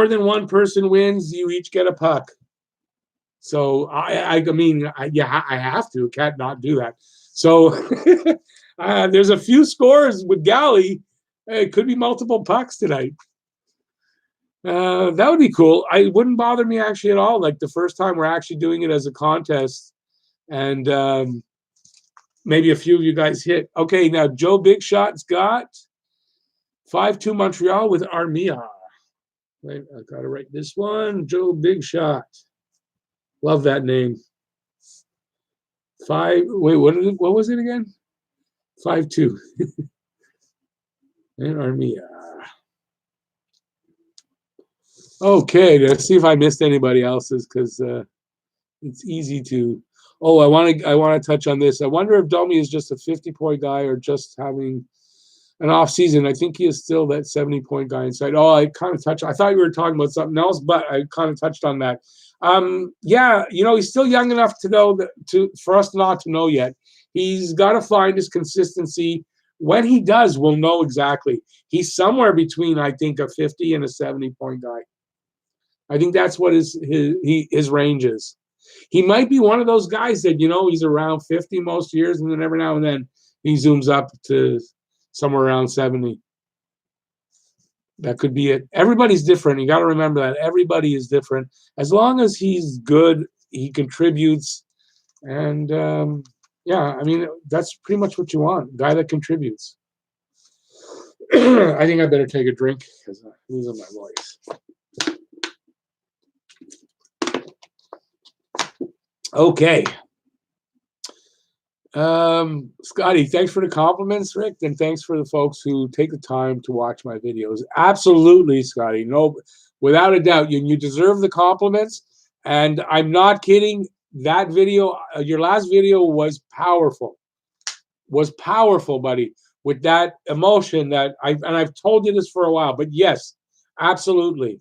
than one person wins, you each get a puck. So I mean, I have to. Can't not do that. So there's a few scores with Gally. It could be multiple pucks tonight. That would be cool. It wouldn't bother me actually at all. Like the first time we're actually doing it as a contest, and maybe a few of you guys hit. Okay, now Joe Big Shot's got 5-2 Montreal with Armia. Right, I gotta write this one. Joe Big Shot. Love that name. What was it again? 5-2. And Armia. Okay, let's see if I missed anybody else's because it's easy to. Oh, I want to touch on this. I wonder if Domi is just a 50-point guy or just having an off season. I think he is still that 70-point guy inside. Oh, I kind of touched. I thought you were talking about something else, but I kind of touched on that. Yeah, he's still young enough to know for us not to know yet. He's got to find his consistency. When he does, we'll know exactly. He's somewhere between, I think, a 50 and a 70-point guy. I think that's what his range is. He might be one of those guys that, he's around 50 most years, and then every now and then he zooms up to somewhere around 70. That could be it. Everybody's different. You got to remember that. Everybody is different. As long as he's good, he contributes. And Yeah, I mean, that's pretty much what you want. A guy that contributes. I think I better take a drink because I'm losing my voice. Okay. Scotty, thanks for the compliments, Rick, and thanks for the folks who take the time to watch my videos. Absolutely, Scotty. No, without a doubt, you deserve the compliments. And I'm not kidding. That video, your last video was powerful. Was powerful, buddy, with that emotion that I've told you this for a while, but yes, absolutely.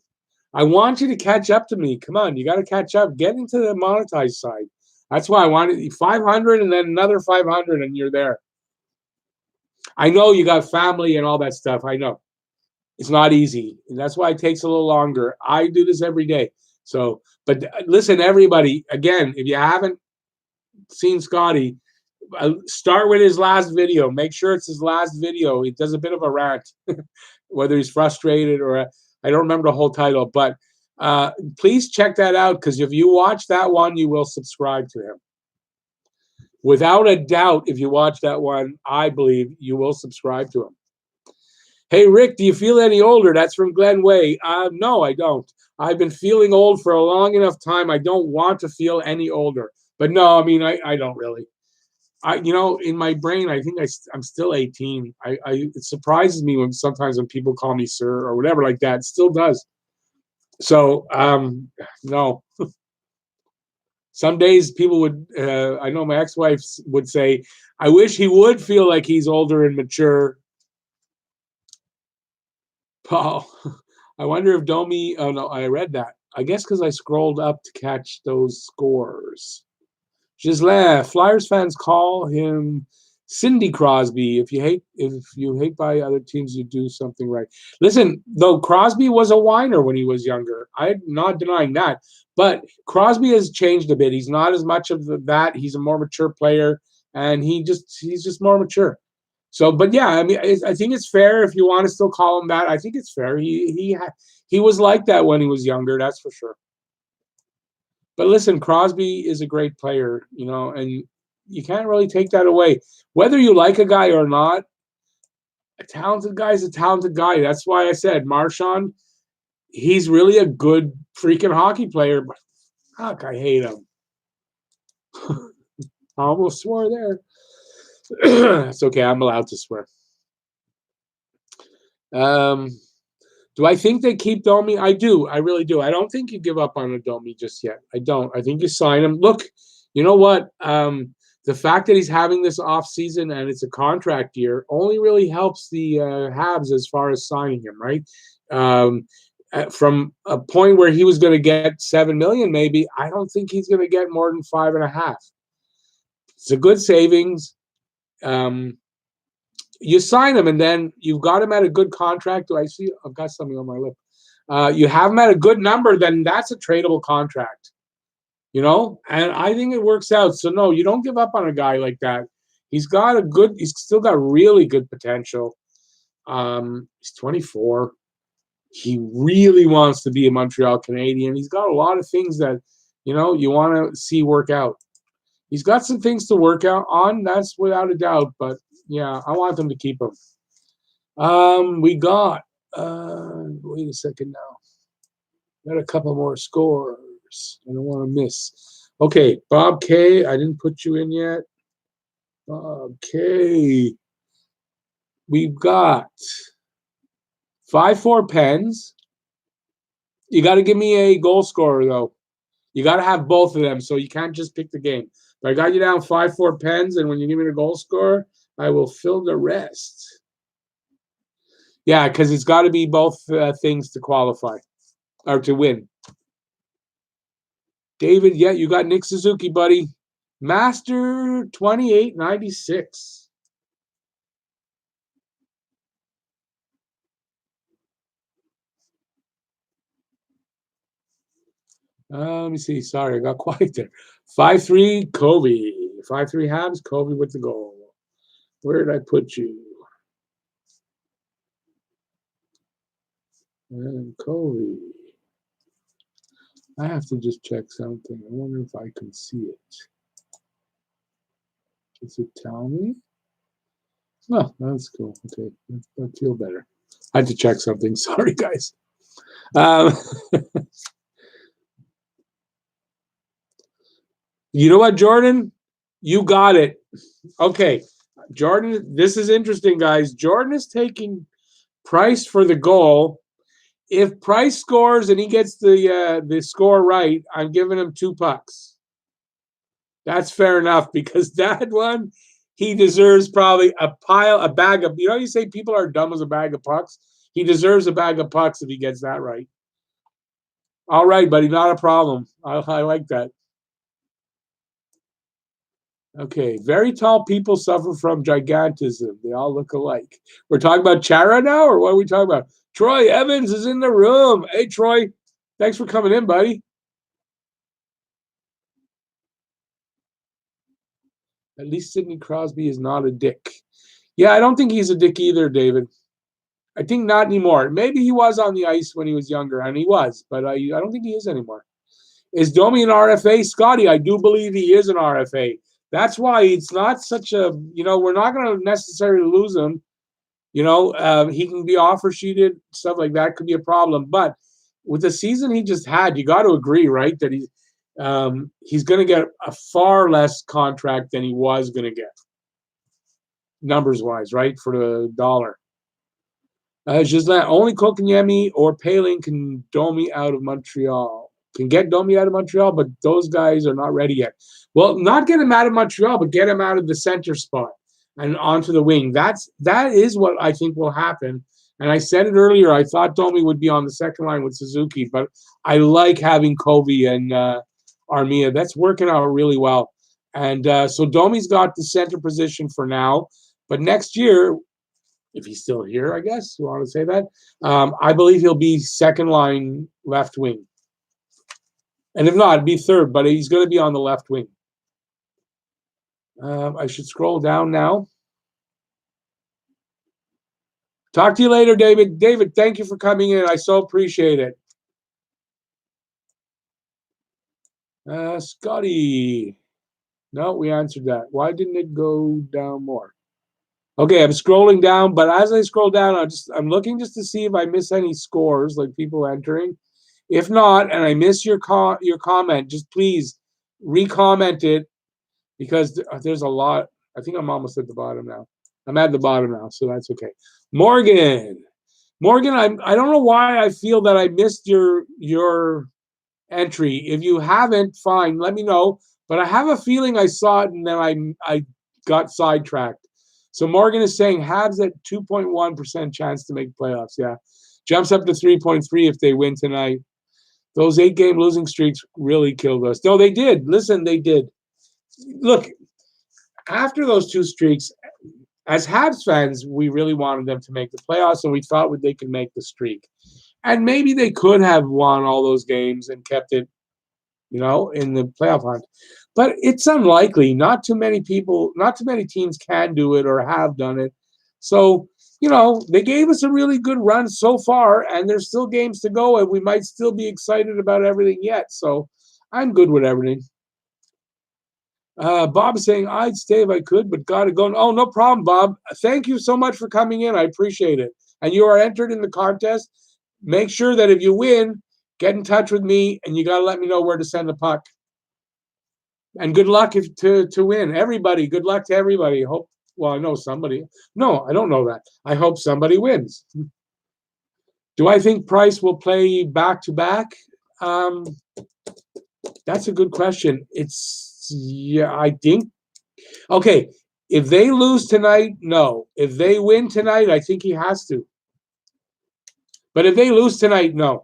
I want you to catch up to me. Come on, you got to catch up. Get into the monetized side. That's why I wanted 500 and then another 500 and you're there. I know you got family and all that stuff. I know. It's not easy. And that's why it takes a little longer. I do this every day. So, but listen, everybody, again, if you haven't seen Scotty, start with his last video. Make sure it's his last video. He does a bit of a rant, whether he's frustrated or I don't remember the whole title, but please check that out because if you watch that one, you will subscribe to him. Without a doubt, if you watch that one, I believe you will subscribe to him. Hey, Rick, do you feel any older? That's from Glen Way. No, I don't. I've been feeling old for a long enough time. I don't want to feel any older. But no, I mean, I don't really. In my brain, I think I'm still 18. It surprises me when sometimes when people call me sir or whatever like that. It still does. So, no. Some days people would, I know my ex-wife would say, I wish he would feel like he's older and mature. Paul, I wonder if Domi, oh no, I read that. I guess because I scrolled up to catch those scores. Gislain, Flyers fans call him Cindy Crosby. If you hate by other teams, you do something right. Listen, though Crosby was a whiner when he was younger. I'm not denying that. But Crosby has changed a bit. He's not as much of that. He's a more mature player, and he's just more mature. So, but yeah, I mean, I think it's fair if you want to still call him that. I think it's fair. He was like that when he was younger. That's for sure. But listen, Crosby is a great player, and you can't really take that away. Whether you like a guy or not, a talented guy is a talented guy. That's why I said Marchand, he's really a good freaking hockey player. But fuck, I hate him. I almost swore there. It's okay. I'm allowed to swear. Do I think they keep Domi? I do. I really do. I don't think you give up on a Domi just yet. I don't. I think you sign him. Look, you know what? The fact that he's having this off season and it's a contract year only really helps the Habs as far as signing him, right? From a point where he was going to get $7 million, maybe I don't think he's going to get more than 5.5. It's a good savings. You sign him, and then you've got him at a good contract. Do I see? I've got something on my lip. You have him at a good number, then that's a tradable contract. And I think it works out. So no, you don't give up on a guy like that. He's still got really good potential. He's 24. He really wants to be a Montreal Canadian. He's got a lot of things that, you want to see work out. He's got some things to work out on. That's without a doubt. But yeah, I want them to keep him. We got, wait a second now. Got a couple more scores. I don't want to miss. Okay, Bob K. I didn't put you in yet. Bob K. We've got 5-4 Pens. You got to give me a goal scorer, though. You got to have both of them, so you can't just pick the game. But I got you down 5-4 Pens, and when you give me the goal scorer, I will fill the rest. Yeah, because it's got to be both things to qualify or to win. David, yeah, you got Nick Suzuki, buddy. Master 2896. Let me see. Sorry, I got quiet there. 5-3, Kobe. 5-3 Habs, Kobe with the goal. Where did I put you? And Kobe. I have to just check something. I wonder if I can see it. Does it tell me? Oh, that's cool. Okay, I feel better. I had to check something. Sorry, guys. You know what, Jordan? You got it. Okay, Jordan, this is interesting, guys. Jordan is taking Price for the goal. If Price scores and he gets the score right, I'm giving him 2 pucks. That's fair enough because that one, he deserves probably a bag of, you say people are dumb as a bag of pucks? He deserves a bag of pucks if he gets that right. All right, buddy, not a problem. I like that. Okay, very tall people suffer from gigantism. They all look alike. We're talking about Chara now, or what are we talking about? Troy Evans is in the room. Hey, Troy, thanks for coming in, buddy. At least Sidney Crosby is not a dick. Yeah, I don't think he's a dick either, David. I think not anymore. Maybe he was on the ice when he was younger, and he was, but I don't think he is anymore. Is Domi an RFA? Scotty, I do believe he is an RFA. That's why it's not such a, we're not going to necessarily lose him. He can be offer sheeted, stuff like that could be a problem. But with the season he just had, you got to agree, right, that he's going to get a far less contract than he was going to get, numbers-wise, right, for the dollar. Gislain, only Kotkaniemi or Paling can Domi out of Montreal. Can get Domi out of Montreal, but those guys are not ready yet. Well, not get him out of Montreal, but get him out of the center spot and onto the wing. That is what I think will happen. And I said it earlier, I thought Domi would be on the second line with Suzuki, but I like having Covey and Armia. That's working out really well. And so Domi's got the center position for now. But next year, if he's still here, I guess you want to say that, I believe he'll be second line left wing. And if not, it'd be third, but he's going to be on the left wing. I should scroll down now. Talk to you later, David. David, thank you for coming in. I so appreciate it. Scotty. No, we answered that. Why didn't it go down more? Okay, I'm scrolling down, but as I scroll down, I'm looking just to see if I miss any scores, like people entering. If not, and I miss your comment, just please re-comment it because there's a lot. I think I'm almost at the bottom now. I'm at the bottom now, so that's okay. Morgan, I don't know why I feel that I missed your entry. If you haven't, fine, let me know. But I have a feeling I saw it and then I got sidetracked. So Morgan is saying Habs at 2.1% chance to make playoffs. Yeah, jumps up to 3.3 if they win tonight. Those 8-game losing streaks really killed us. No, they did. Listen, they did. Look, after those 2 streaks, as Habs fans, we really wanted them to make the playoffs, and we thought they could make the streak. And maybe they could have won all those games and kept it, in the playoff hunt. But it's unlikely. Not too many teams can do it or have done it. So, they gave us a really good run so far, and there's still games to go, and we might still be excited about everything yet. So I'm good with everything. Bob is saying, I'd stay if I could, but got to go. Oh, no problem, Bob. Thank you so much for coming in. I appreciate it. And you are entered in the contest. Make sure that if you win, get in touch with me, and you got to let me know where to send the puck. And good luck to win. Everybody, good luck to everybody. I know somebody. No, I don't know that. I hope somebody wins. Do I think Price will play back-to-back? That's a good question. I think. Okay, if they lose tonight, no. If they win tonight, I think he has to. But if they lose tonight, no.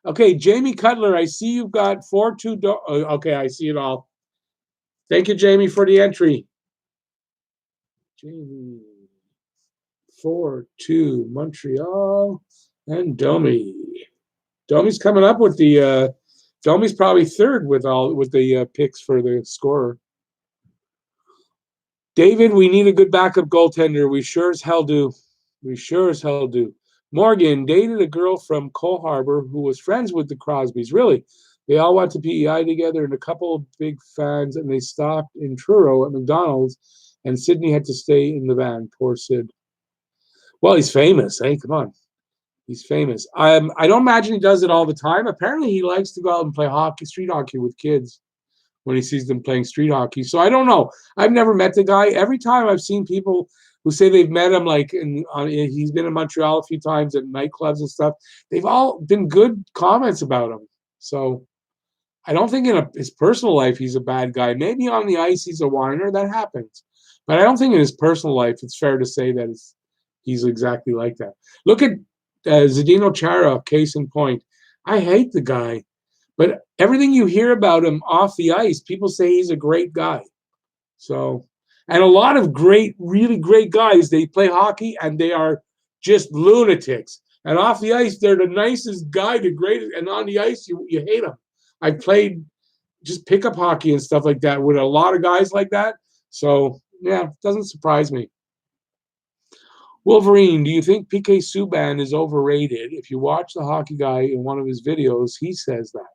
Okay, Jamie Cutler, I see you've got 4-2. Okay, I see it all. Thank you, Jamie, for the entry. Jamie, 4-2, Montreal, and Domi. Domi's coming up with the. Domi's probably third with the picks for the scorer. David, we need a good backup goaltender. We sure as hell do. Morgan dated a girl from Cole Harbor who was friends with the Crosbys. Really? They all went to PEI together and a couple of big fans, and they stopped in Truro at McDonald's and Sydney had to stay in the van. Poor Sid. Well, he's famous. Hey, come on. He's famous. I don't imagine he does it all the time. Apparently, he likes to go out and play hockey, street hockey with kids when he sees them playing street hockey. So I don't know. I've never met the guy. Every time I've seen people who say they've met him, like he's been in Montreal a few times at nightclubs and stuff, they've all been good comments about him. So I don't think in his personal life he's a bad guy. Maybe on the ice he's a whiner. That happens. But I don't think in his personal life it's fair to say that he's exactly like that. Look at Zdeno Chara, case in point. I hate the guy. But everything you hear about him off the ice, people say he's a great guy. So, and a lot of great, really great guys, they play hockey and they are just lunatics. And off the ice, they're the nicest guy, the greatest. And on the ice, you hate them. I played just pickup hockey and stuff like that with a lot of guys like that. So, yeah, it doesn't surprise me. Wolverine, do you think PK Subban is overrated? If you watch the hockey guy in one of his videos, he says that.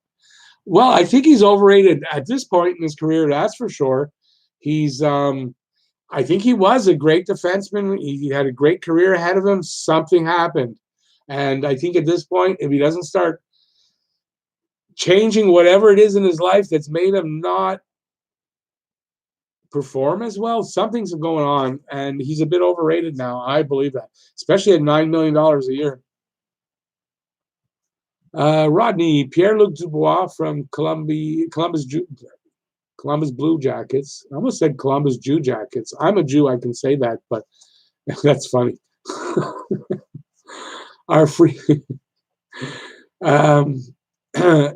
Well, I think he's overrated at this point in his career, that's for sure. He's I think he was a great defenseman. He had a great career ahead of him. Something happened. And I think at this point, if he doesn't start changing whatever it is in his life that's made him not perform as well, something's going on. And he's a bit overrated now. I believe that, especially at $9 million a year. Rodney, Pierre-Luc Dubois from Columbus Blue Jackets. I almost said Columbus Jew Jackets. I'm a Jew, I can say that, but that's funny. Our free,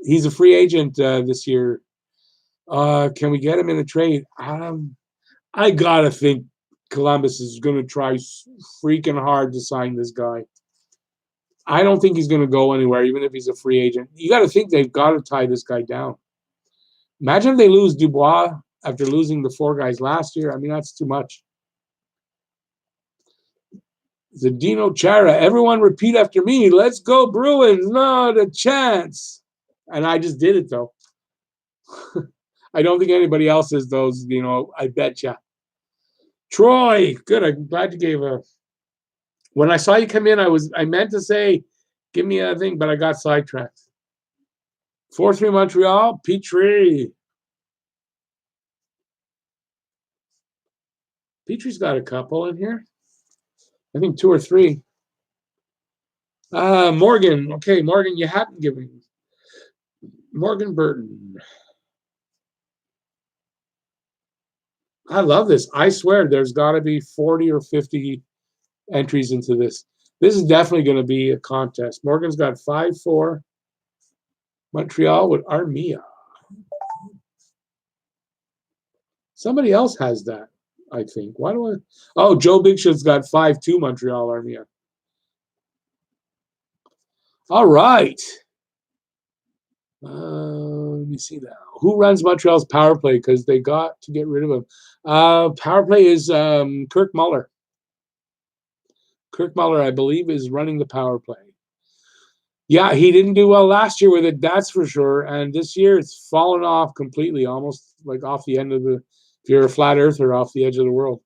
he's a free agent this year. Can we get him in a trade? I gotta think Columbus is going to try freaking hard to sign this guy. I don't think he's going to go anywhere, even if he's a free agent. You got to think they've got to tie this guy down. Imagine if they lose Dubois after losing the 4 guys last year. I mean, that's too much. Zdeno Chara, everyone repeat after me. Let's go Bruins. Not a chance. And I just did it, though. I don't think anybody else is those, I bet you. Troy, good. I'm glad you gave a... When I saw you come in, I meant to say, give me a thing, but I got sidetracked. 4-3 Montreal, Petrie. Petrie's got a couple in here. I think 2 or 3. Morgan. Okay, Morgan, you haven't given. Morgan Burton. I love this. I swear there's got to be 40 or 50 entries into this. This is definitely going to be a contest. Morgan's got 5-4. Montreal with Armia. Somebody else has that, I think. Why do I? Oh, Joe Bigshot's got 5-2 Montreal Armia. All right. Let me see now. Who runs Montreal's power play? Because they got to get rid of him. Power play is Kirk Muller. Kirk Muller, I believe, is running the power play. Yeah, he didn't do well last year with it, that's for sure. And this year it's fallen off completely, almost like off the end of the, if you're a flat earther, off the edge of the world.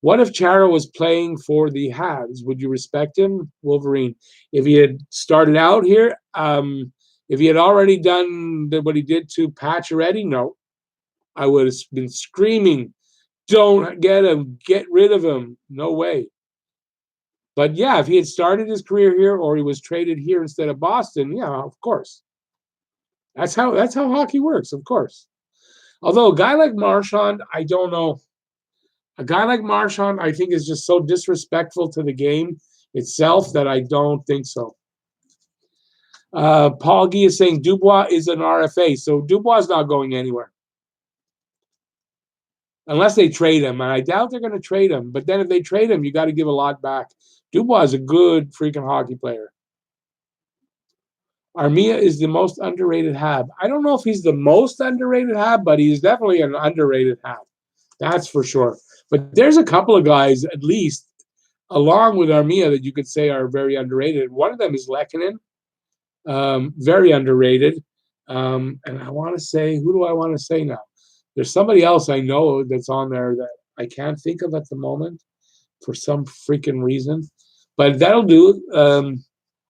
What if Chara was playing for the Habs? Would you respect him, Wolverine? If he had started out here, if he had already done what he did to Pacioretty, no. I would have been screaming, don't get him, get rid of him. No way. But yeah, if he had started his career here or he was traded here instead of Boston, yeah, of course. That's how hockey works, of course. Although a guy like Marchand, I don't know. A guy like Marchand, I think, is just so disrespectful to the game itself that I don't think so. Paul Guy is saying Dubois is an RFA, so Dubois is not going anywhere. Unless they trade him, and I doubt they're going to trade him. But then if they trade him, you got to give a lot back. Dubois is a good freaking hockey player. Armia is the most underrated Hab. I don't know if he's the most underrated Hab, but he's definitely an underrated Hab. That's for sure. But there's a couple of guys, at least, along with Armia, that you could say are very underrated. One of them is Lehkonen. Very underrated. And I want to say, who do I want to say now? There's somebody else I know that's on there that I can't think of at the moment for some freaking reason. But that'll do.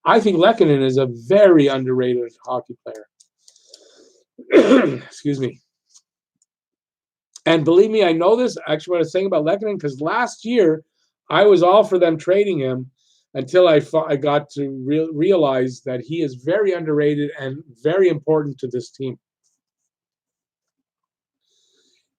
I think Lehkonen is a very underrated hockey player. Excuse me. And believe me, I know this, actually, what I was saying about Lehkonen, because last year I was all for them trading him until I got to realize that he is very underrated and very important to this team.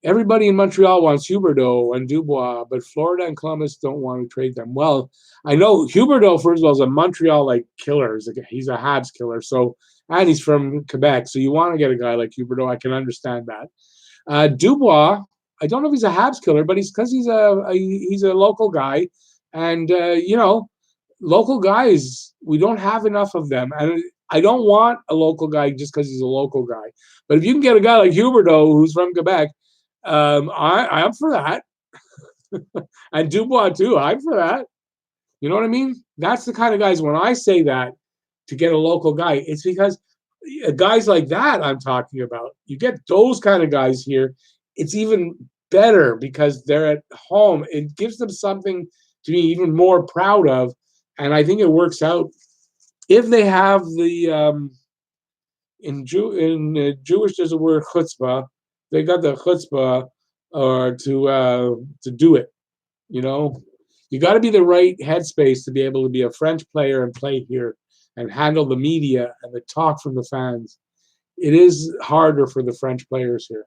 Everybody in Montreal wants Huberdeau and Dubois, but Florida and Columbus don't want to trade them. Well, I know Huberdeau, first of all, is a Montreal killer. He's a Habs killer. So, and he's from Quebec. So you want to get a guy like Huberdeau. I can understand that. Dubois, I don't know if he's a Habs killer, but he's a local guy, and local guys, we don't have enough of them, and I don't want a local guy just because he's a local guy. But if you can get a guy like Huberdeau who's from Quebec, I'm for that. And Dubois too, I'm for that. You know what I mean? That's the kind of guys, when I say that, to get a local guy, it's because guys like that I'm talking about. You get those kind of guys here, it's even better because they're at home. It gives them something to be even more proud of, and I think it works out. If they have the in Jewish there's a word chutzpah. They got the chutzpah to do it. You got to be the right headspace to be able to be a French player and play here and handle the media and the talk from the fans. It is harder for the French players here.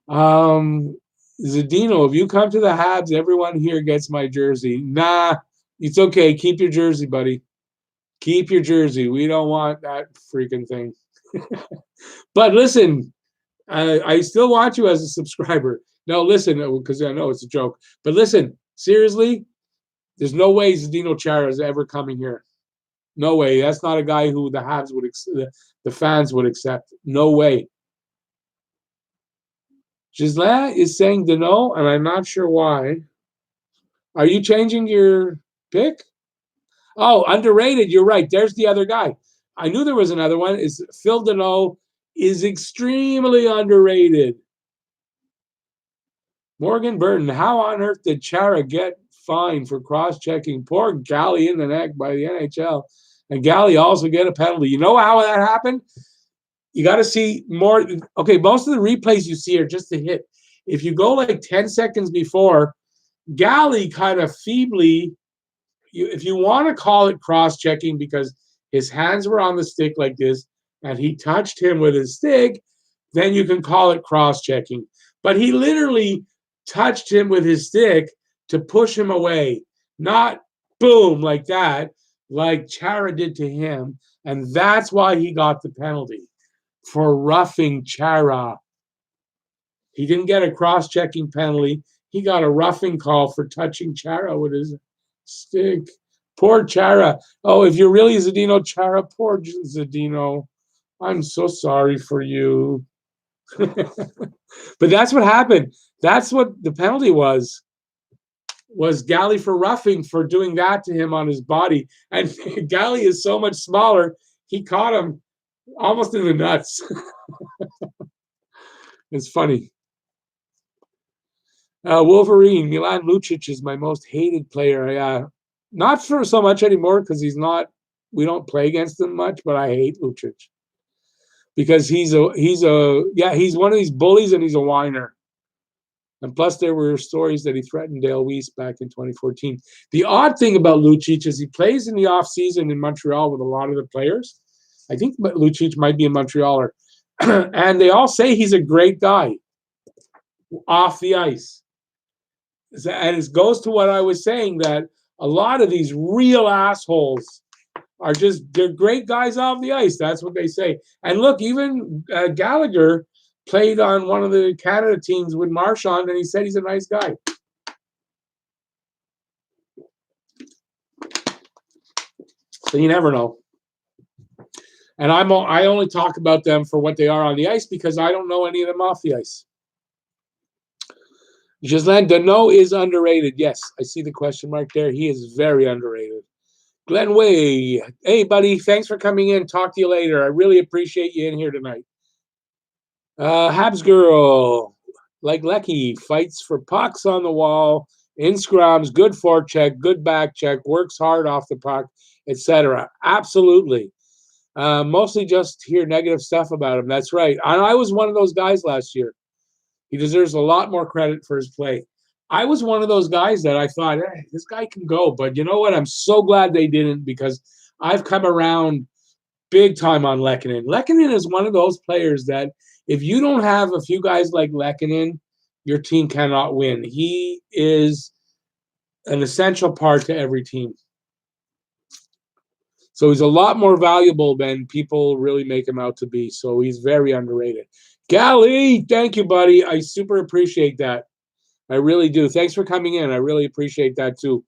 Zadino, if you come to the Habs, everyone here gets my jersey. Nah, it's okay. Keep your jersey, buddy. Keep your jersey. We don't want that freaking thing. But listen, I still want you as a subscriber. No, listen, because I know it's a joke. But listen, seriously, there's no way Zdeno Chara is ever coming here. No way. That's not a guy who the Habs the fans would accept. No way. Gislain is saying Dano, and I'm not sure why. Are you changing your pick? Oh, underrated. You're right. There's the other guy. I knew there was another one. Is Phil Dano is extremely underrated. Morgan Burton, how on earth did Chara get fined for cross-checking poor Galley in the neck by the NHL? And Galley also get a penalty. You know how that happened? You got to see more. Okay, most of the replays you see are just a hit. If you go like 10 seconds before, Galley kind of feebly, if you want to call it cross-checking because his hands were on the stick like this and he touched him with his stick, then you can call it cross-checking. But he literally touched him with his stick to push him away, not boom like that, like Chara did to him. And that's why he got the penalty for roughing Chara. He didn't get a cross-checking penalty. He got a roughing call for touching Chara with his stick. Poor Chara. Oh, if you're really Zdeno Chara, poor Zdeno. I'm so sorry for you. But that's what happened. That's what the penalty was Galley for roughing, for doing that to him on his body. And Galley is so much smaller, he caught him almost in the nuts. It's funny. Wolverine, Milan Lucic is my most hated player. Not for so much anymore because we don't play against him much, but I hate Lucic. Because he's one of these bullies and he's a whiner. And plus, there were stories that he threatened Dale Weiss back in 2014. The odd thing about Lucic is he plays in the offseason in Montreal with a lot of the players. I think Lucic might be a Montrealer. And they all say he's a great guy off the ice. And it goes to what I was saying, that a lot of these real assholes they're great guys off the ice. That's what they say. And look, even Gallagher played on one of the Canada teams with Marchand, and he said he's a nice guy. So you never know. And I only talk about them for what they are on the ice because I don't know any of them off the ice. Gislain Dano is underrated. Yes, I see the question mark there. He is very underrated. Glenn Way, hey, buddy, thanks for coming in. Talk to you later. I really appreciate you in here tonight. Habs Girl, like Lecky, fights for pucks on the wall, in scrums, good forecheck, good back check, works hard off the puck, etc. Absolutely. Mostly just hear negative stuff about him. That's right. I was one of those guys last year. He deserves a lot more credit for his play. I was one of those guys that I thought, this guy can go. But you know what? I'm so glad they didn't, because I've come around big time on Lehkonen. Lehkonen is one of those players that if you don't have a few guys like Lehkonen, your team cannot win. He is an essential part to every team. So he's a lot more valuable than people really make him out to be. So he's very underrated. Gally, thank you, buddy. I super appreciate that. I really do. Thanks for coming in. I really appreciate that too.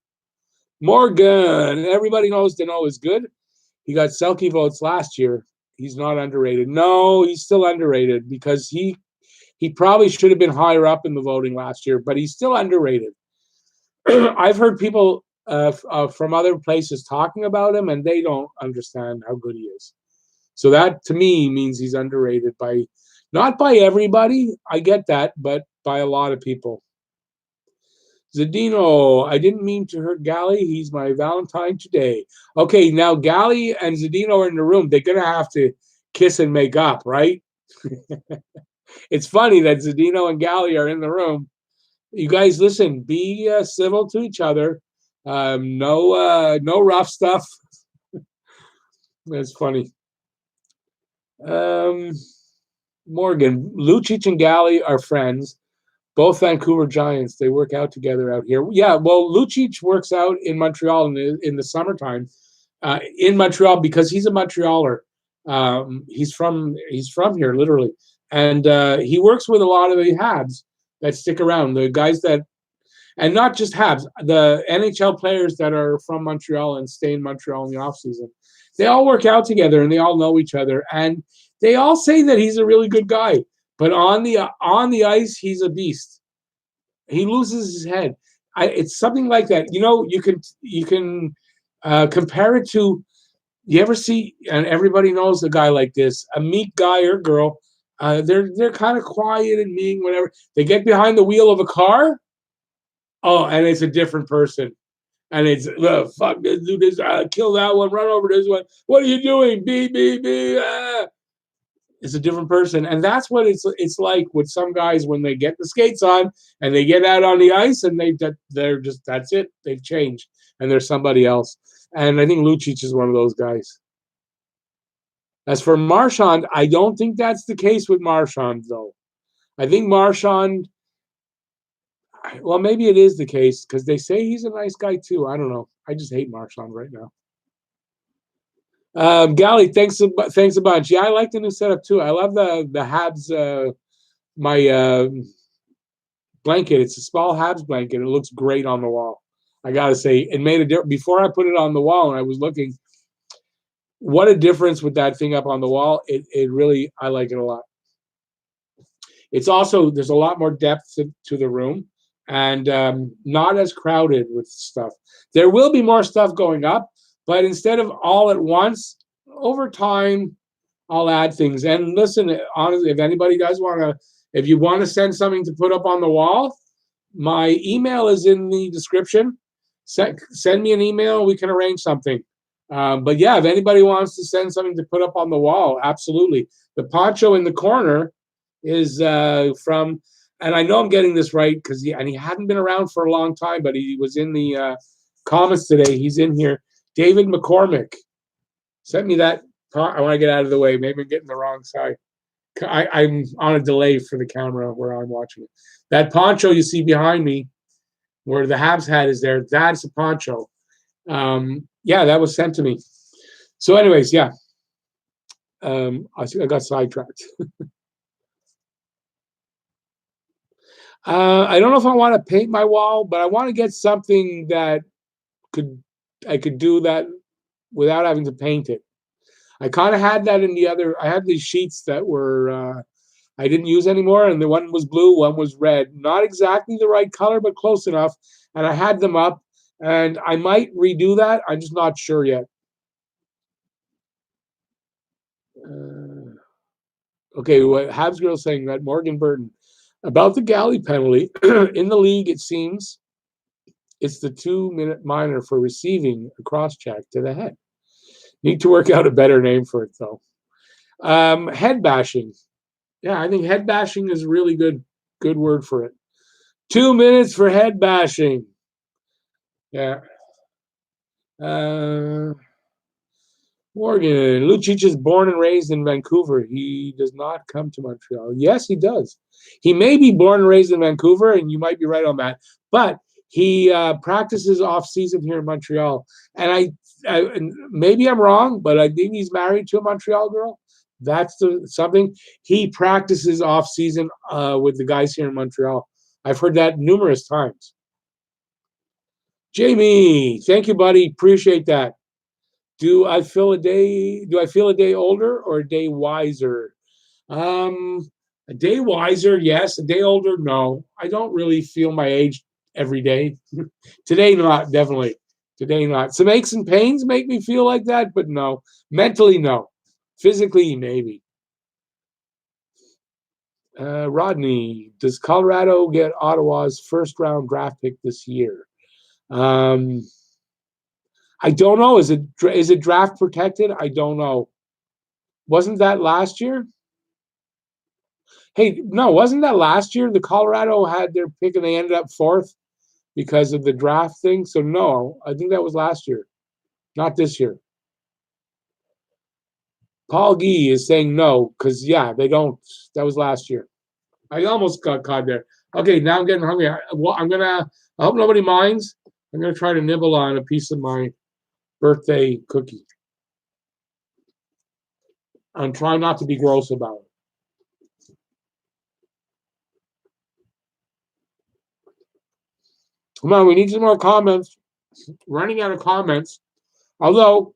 Morgan, everybody knows Danault is good. He got Selke votes last year. He's not underrated. No, he's still underrated because he probably should have been higher up in the voting last year, but he's still underrated. I've heard people from other places talking about him, and they don't understand how good he is. So that, to me, means he's underrated by, not by everybody, I get that, but by a lot of people. Zadino, I didn't mean to hurt Gally. He's my Valentine today. Okay, now Gally and Zadino are in the room. They're going to have to kiss and make up, right? It's funny that Zadino and Gally are in the room. You guys, listen, be civil to each other. No rough stuff. That's funny. Morgan, Lucic and Gally are friends. Both Vancouver Giants. They work out together out here. Yeah, well, Lucic works out in Montreal in the summertime. In Montreal because he's a Montrealer. He's from here, literally. And he works with a lot of the Habs that stick around, the guys that, and not just Habs, the NHL players that are from Montreal and stay in Montreal in the offseason. They all work out together and they all know each other. And they all say that he's a really good guy. But on the ice, he's a beast. He loses his head. It's something like that. You know, you can compare it to. You ever see? And everybody knows a guy like this, a meek guy or girl. They're kind of quiet and mean. Whatever. They get behind the wheel of a car. Oh, and it's a different person. And it's fuck this, do this, kill that one, run over this one. What are you doing? Beep. It's a different person, and that's what it's like with some guys when they get the skates on and they get out on the ice and they're just, that's it, they've changed and they're somebody else. And I think Lucic is one of those guys. As for Marchand, I don't think that's the case with Marchand though. I think Marchand, well, maybe it is the case because they say he's a nice guy too. I don't know. I just hate Marchand right now. Gally, thanks a bunch. Yeah, I like the new setup too. I love the Habs. My blanket. It's a small Habs blanket. It looks great on the wall. I gotta say, it made a difference. Before I put it on the wall, and I was looking, what a difference with that thing up on the wall. It really, I like it a lot. It's also, there's a lot more depth to the room, and not as crowded with stuff. There will be more stuff going up, but instead of all at once, over time, I'll add things. And listen, honestly, if anybody does want to, if you want to send something to put up on the wall, my email is in the description. Send me an email. We can arrange something. But yeah, if anybody wants to send something to put up on the wall, absolutely. The poncho in the corner is from, and I know I'm getting this right because he hadn't been around for a long time, but he was in the comments today. He's in here. David McCormick sent me that. I want to get out of the way. Maybe I'm getting the wrong side. I'm on a delay for the camera where I'm watching it. That poncho you see behind me, where the Habs hat is there, that's a poncho. Yeah, that was sent to me. So anyways, yeah. I got sidetracked. I don't know if I want to paint my wall, but I want to get something that I could do that without having to paint it. I kind of had that in the other. I had these sheets that were I didn't use anymore, and the one was blue, one was red. Not exactly the right color, but close enough. And I had them up, and I might redo that. I'm just not sure yet. Okay, what Habs girl saying that Morgan Burton. About the galley penalty, in the league, it seems it's the 2-minute minor for receiving a cross-check to the head. Need to work out a better name for it, though. Head bashing. Yeah, I think head bashing is a really good word for it. 2 minutes for head bashing. Yeah. Morgan, Lucic is born and raised in Vancouver. He does not come to Montreal. Yes, he does. He may be born and raised in Vancouver, and you might be right on that. But he practices off season here in Montreal. And maybe I'm wrong, but I think he's married to a Montreal girl. That's something. He practices off season with the guys here in Montreal. I've heard that numerous times. Jamie, thank you, buddy. Appreciate that. Do I feel a day older or a day wiser? A day wiser, yes. A day older, no. I don't really feel my age every day. Today, not, definitely. Today, not. Some aches and pains make me feel like that, but no. Mentally, no. Physically, maybe. Rodney, does Colorado get Ottawa's first-round draft pick this year? I don't know. Is it draft protected? I don't know. Wasn't that last year? Hey, no, wasn't that last year? The Colorado had their pick and they ended up 4th because of the draft thing. So no, I think that was last year, not this year. Paul Gee is saying no because they don't. That was last year. I almost got caught there. Okay, now I'm getting hungry. I hope nobody minds. I'm gonna try to nibble on a piece of my birthday cookie. I'm trying not to be gross about it. Come on, we need some more comments. Running out of comments. Although,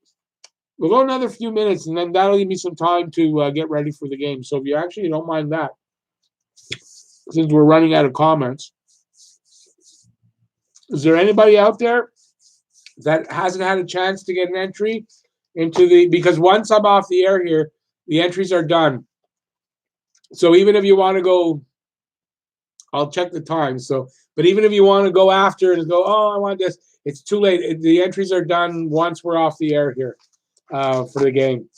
we'll go another few minutes, and then that'll give me some time to get ready for the game. So if you actually don't mind that, since we're running out of comments. Is there anybody out there that hasn't had a chance to get an entry into because once I'm off the air here, the entries are done. So even if you want to go, I'll check the time. So, but even if you want to go after and go, oh, I want this, it's too late. The entries are done once we're off the air here for the game.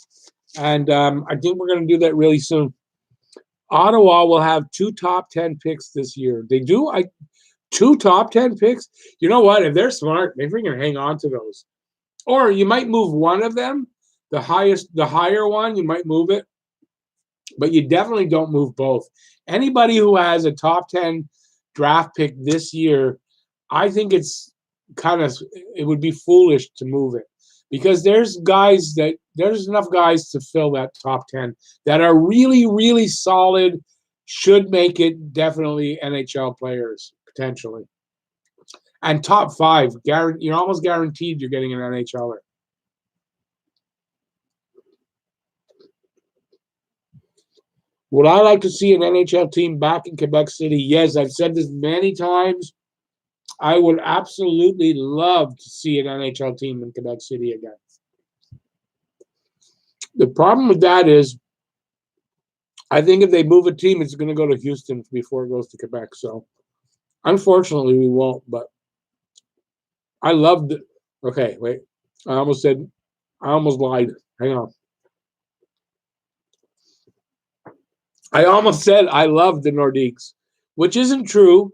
And I think we're going to do that really soon. Ottawa will have 2 top 10 picks this year. They do. 2 top 10 picks. You know what? If they're smart, they're going to hang on to those. Or you might move one of them, the higher one, you might move it. But you definitely don't move both. Anybody who has a top 10 draft pick this year, I think it would be foolish to move it. Because there's enough guys to fill that top 10 that are really, really solid, should make it definitely NHL players, potentially. And top 5, you're almost guaranteed you're getting an NHLer. Would I like to see an NHL team back in Quebec City? Yes, I've said this many times. I would absolutely love to see an NHL team in Quebec City again. The problem with that is, I think if they move a team, it's going to go to Houston before it goes to Quebec. So, unfortunately, we won't. But I loved it. Okay, wait. I almost lied. Hang on. I almost said I loved the Nordiques, which isn't true.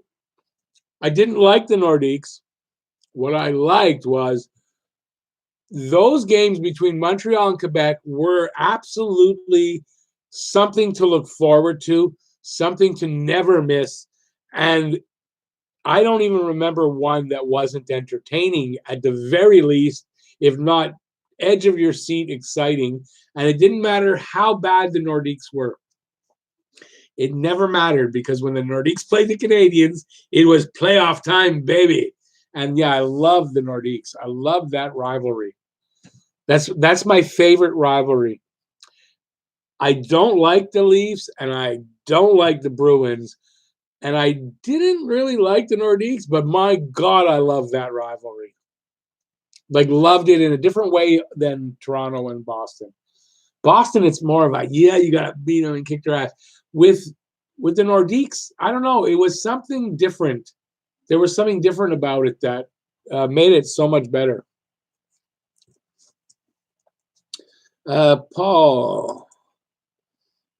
I didn't like the Nordiques. What I liked was those games between Montreal and Quebec were absolutely something to look forward to, something to never miss. And I don't even remember one that wasn't entertaining at the very least, if not edge of your seat exciting. And it didn't matter how bad the Nordiques were. It never mattered because when the Nordiques played the Canadiens, it was playoff time, baby. And yeah, I love the Nordiques. I love that rivalry. That's my favorite rivalry. I don't like the Leafs and I don't like the Bruins. And I didn't really like the Nordiques, but my God, I love that rivalry. Like, loved it in a different way than Toronto and Boston. Boston, it's more of a, you got to beat them and kick their ass. With with the Nordiques, I don't know. It was something different. There was something different about it that made it so much better. Paul,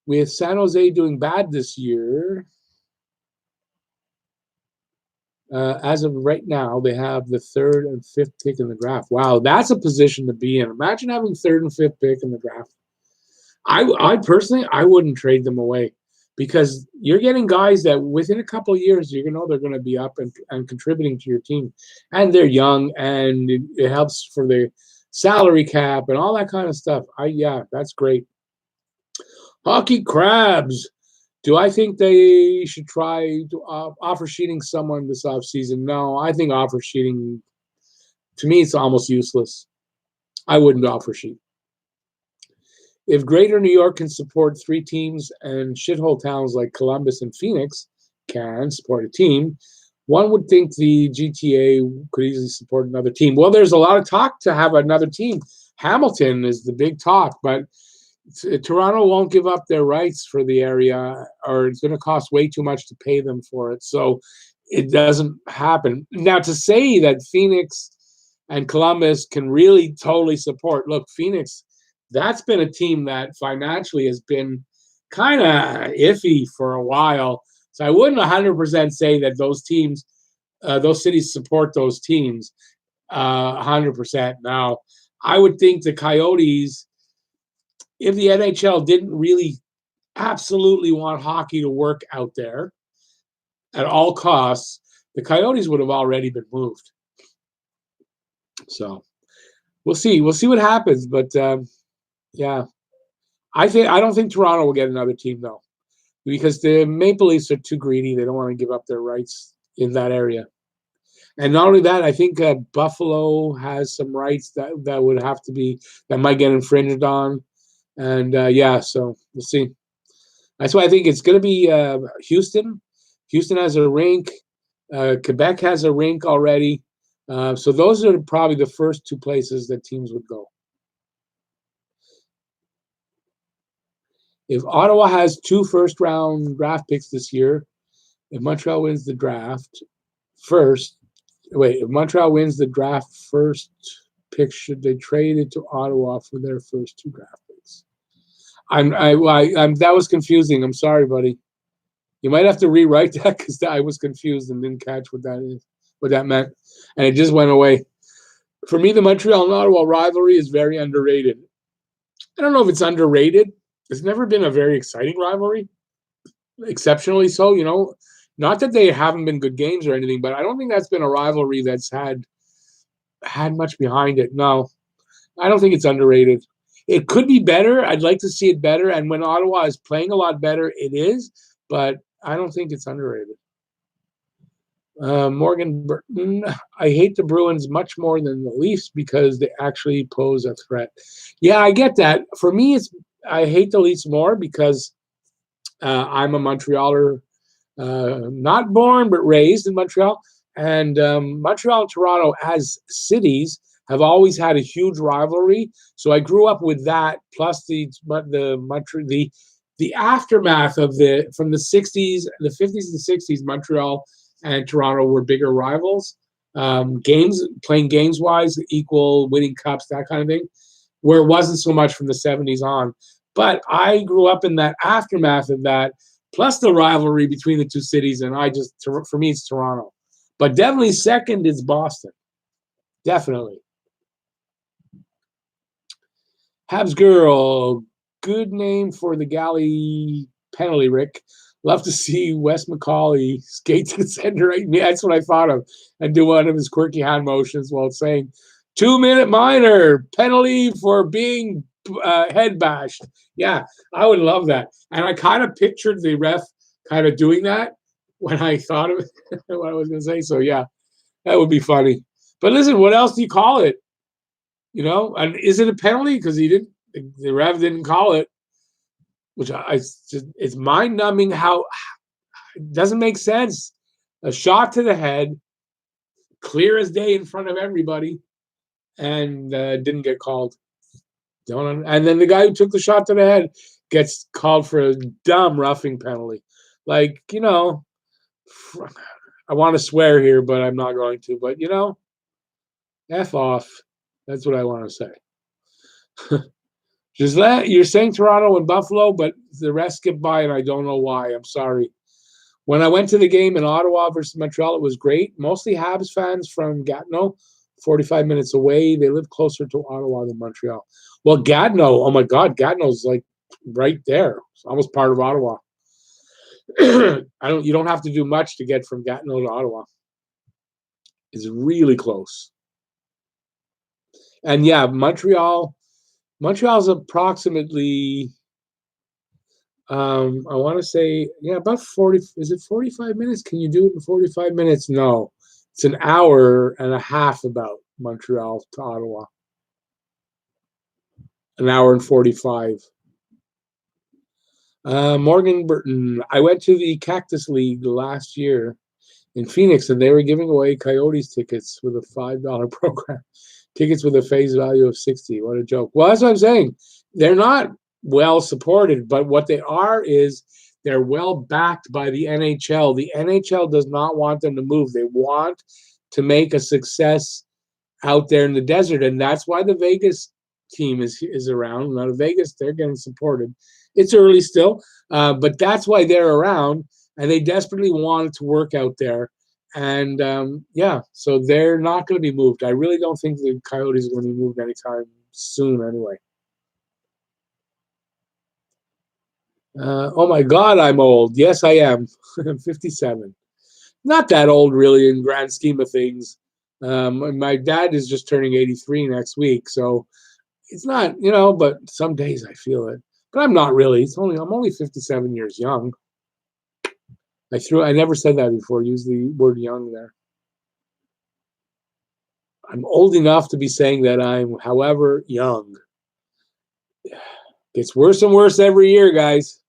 with San Jose doing bad this year, as of right now, they have the 3rd and 5th pick in the draft. Wow, that's a position to be in. Imagine having 3rd and 5th pick in the draft. I personally, I wouldn't trade them away because you're getting guys that within a couple of years, you're gonna know they're going to be up and contributing to your team, and they're young, and it helps for the salary cap and all that kind of stuff. Yeah, that's great. Hockey Crabs. Do I think they should try to offer sheeting someone this offseason? No, I think offer sheeting, to me, it's almost useless. I wouldn't offer sheet. If Greater New York can support 3 teams and shithole towns like Columbus and Phoenix can support a team, one would think the GTA could easily support another team. Well, there's a lot of talk to have another team. Hamilton is the big talk, but Toronto won't give up their rights for the area, or it's going to cost way too much to pay them for it. So it doesn't happen. Now, to say that Phoenix and Columbus can really totally support, look, Phoenix, that's been a team that financially has been kind of iffy for a while. So I wouldn't 100% say that those teams, those cities support those teams 100%. Now, I would think the Coyotes, if the NHL didn't really absolutely want hockey to work out there at all costs, the Coyotes would have already been moved. So we'll see. We'll see what happens. But yeah, I don't think Toronto will get another team though, because the Maple Leafs are too greedy. They don't want to give up their rights in that area. And not only that, I think Buffalo has some rights that would have to be, that might get infringed on. And yeah, so we'll see. That's why I think it's going to be Houston. Houston has a rink. Quebec has a rink already. So those are probably the first 2 places that teams would go. If Ottawa has 2 first-round draft picks this year, if Montreal wins the draft first, if Montreal wins the draft first pick, should they trade it to Ottawa for their first 2 draft picks? That was confusing. I'm sorry, buddy. You might have to rewrite that because I was confused and didn't catch what that meant, and it just went away. For me, the Montreal and Ottawa rivalry is very underrated. I don't know if it's underrated. It's never been a very exciting rivalry, exceptionally so. Not that they haven't been good games or anything, but I don't think that's been a rivalry that's had much behind it. No, I don't think it's underrated. It could be better. I'd like to see it better. And when Ottawa is playing a lot better, it is. But I don't think it's underrated. Morgan Burton, I hate the Bruins much more than the Leafs because they actually pose a threat. Yeah, I get that. For me, I hate the Leafs more because I'm a Montrealer, not born but raised in Montreal. And Montreal and Toronto as cities have always had a huge rivalry. So I grew up with that, plus the aftermath of from the 60s, the 50s and 60s. Montreal and Toronto were bigger rivals. Playing games wise, equal, winning cups, that kind of thing, where it wasn't so much from the 70s on. But I grew up in that aftermath of that, plus the rivalry between the 2 cities, and for me, it's Toronto. But definitely second is Boston. Definitely. Habs Girl, good name for the galley penalty, Rick. Love to see Wes McCauley skate to the center. That's what I thought of. And do one of his quirky hand motions while saying, 2-minute minor, penalty for being head bashed. Yeah, I would love that. And I kind of pictured the ref kind of doing that when I thought of what I was going to say. So, yeah, that would be funny. But listen, what else do you call it? And is it a penalty? Because the ref didn't call it, which it's mind-numbing how it doesn't make sense. A shot to the head, clear as day in front of everybody, and didn't get called. And then the guy who took the shot to the head gets called for a dumb roughing penalty. Like, I want to swear here, but I'm not going to. But, F off. That's what I want to say. You're saying Toronto and Buffalo, but the rest skip by, and I don't know why. I'm sorry. When I went to the game in Ottawa versus Montreal, it was great. Mostly Habs fans from Gatineau, 45 minutes away. They live closer to Ottawa than Montreal. Well, Gatineau, oh my God, Gatineau's like right there. It's almost part of Ottawa. You don't have to do much to get from Gatineau to Ottawa. It's really close. And yeah, Montreal's approximately I want to say, about 40. Is it 45 minutes? Can you do it in 45 minutes? No. It's an hour and a half about Montreal to Ottawa. An hour and 45. Morgan Burton. I went to the Cactus League last year in Phoenix, and they were giving away Coyotes tickets with a $5 program. Tickets with a face value of 60. What a joke. Well, that's what I'm saying. They're not well supported, but what they are is they're well backed by the NHL. The NHL does not want them to move. They want to make a success out there in the desert, and that's why the Vegas team is around. Now, Vegas, they're getting supported. It's early still, but that's why they're around, and they desperately want it to work out there. And so they're not going to be moved. I really don't think the Coyotes are going to be moved anytime soon anyway. Oh my God, I'm old. Yes, I am. I'm 57. Not that old, really, in grand scheme of things. My dad is just turning 83 next week, so it's not, but some days I feel it. But I'm not really. I'm only 57 years young. I never said that before. Use the word young there. I'm old enough to be saying that I'm, however, young. Gets worse and worse every year, guys.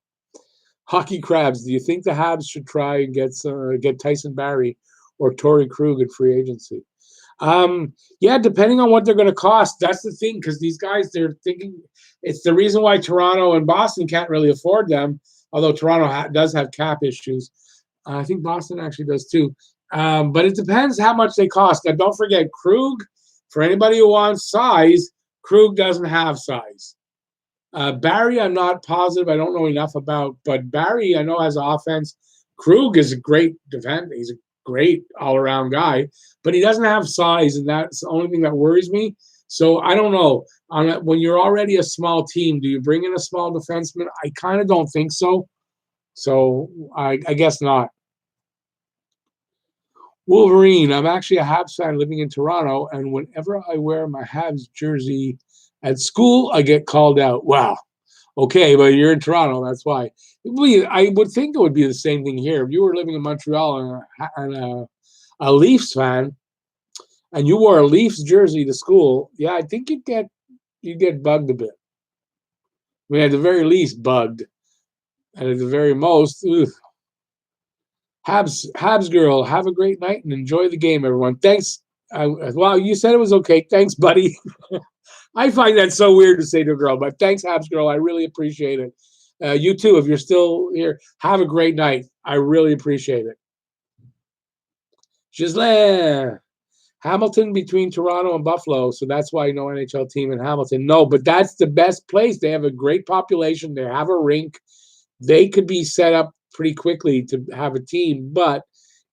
Hockey Crabs, do you think the Habs should try and get Tyson Barrie or Torrey Krug in free agency? Yeah, depending on what they're going to cost. That's the thing, because these guys, they're thinking it's the reason why Toronto and Boston can't really afford them, although Toronto does have cap issues. I think Boston actually does too. But it depends how much they cost. Now, don't forget, Krug, for anybody who wants size, Krug doesn't have size. Barrie, I'm not positive. I don't know enough about, but Barrie, I know has offense. Krug is a great defender. He's a great all-around guy, but he doesn't have size, and that's the only thing that worries me. So I don't know. When you're already a small team, do you bring in a small defenseman? I kind of don't think so. So I guess not. Wolverine, I'm actually a Habs fan living in Toronto, and whenever I wear my Habs jersey at school, I get called out. Wow. Okay, but you're in Toronto, that's why. I would think it would be the same thing here. If you were living in Montreal and a Leafs fan, and you wore a Leafs jersey to school, yeah, I think you'd get bugged a bit. I mean, at the very least, bugged, and at the very most, ugh. Habs girl, have a great night and enjoy the game, everyone. Thanks. Wow, you said it was okay. Thanks, buddy. I find that so weird to say to a girl, but thanks, Habs girl. I really appreciate it. You too, if you're still here, have a great night. I really appreciate it. Ghislain, Hamilton between Toronto and Buffalo, so that's why no NHL team in Hamilton. No, but that's the best place. They have a great population. They have a rink. They could be set up pretty quickly to have a team, but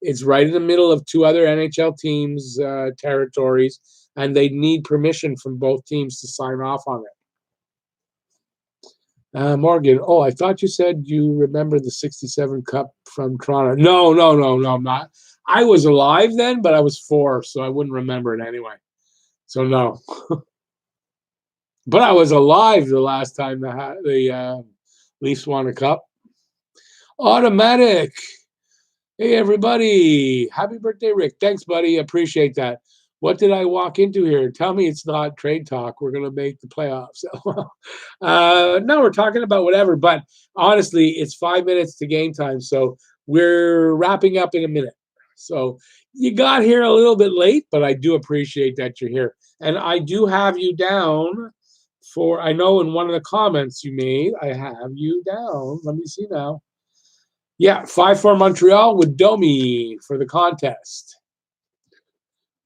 it's right in the middle of two other NHL teams' territories, and they need permission from both teams to sign off on it. Morgan, I thought you said you remember the 67 Cup from Toronto. No, I'm not. I was alive then, but I was 4, so I wouldn't remember it anyway. So no. But I was alive the last time the Leafs won a cup. Automatic. Hey, everybody. Happy birthday, Rick. Thanks, buddy. Appreciate that. What did I walk into here? Tell me it's not trade talk. We're going to make the playoffs. No, we're talking about whatever. But honestly, it's 5 minutes to game time. So we're wrapping up in a minute. So you got here a little bit late, but I do appreciate that you're here. And I do have you down I know in one of the comments you made, I have you down. Let me see now. Yeah, 5-4 Montreal with Domi for the contest.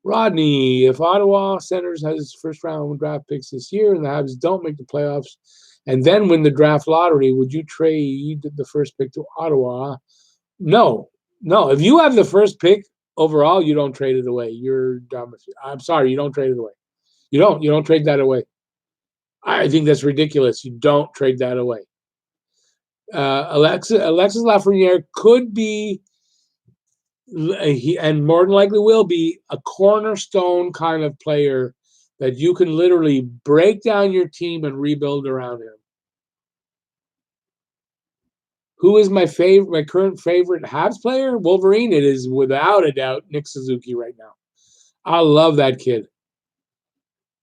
Rodney, if Ottawa Senators has first round draft picks this year and the Habs don't make the playoffs and then win the draft lottery, would you trade the first pick to Ottawa? No. No. If you have the first pick overall, you don't trade it away. You're dumb. I'm sorry, you don't trade it away. You don't trade that away. I think that's ridiculous. You don't trade that away. Alexis Lafreniere could be, and more than likely will be, a cornerstone kind of player that you can literally break down your team and rebuild around him. Who is my current favorite Habs player? Wolverine. It is without a doubt Nick Suzuki right now. I love that kid.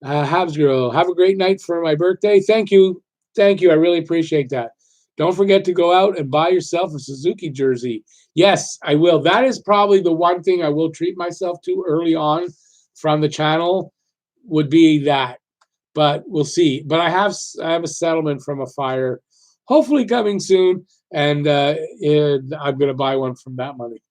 Habs girl, have a great night for my birthday. Thank you. Thank you. I really appreciate that. Don't forget to go out and buy yourself a Suzuki jersey. Yes, I will. That is probably the one thing I will treat myself to early on from the channel would be that. But we'll see. But I have a settlement from a fire, hopefully coming soon, and I'm going to buy one from that money.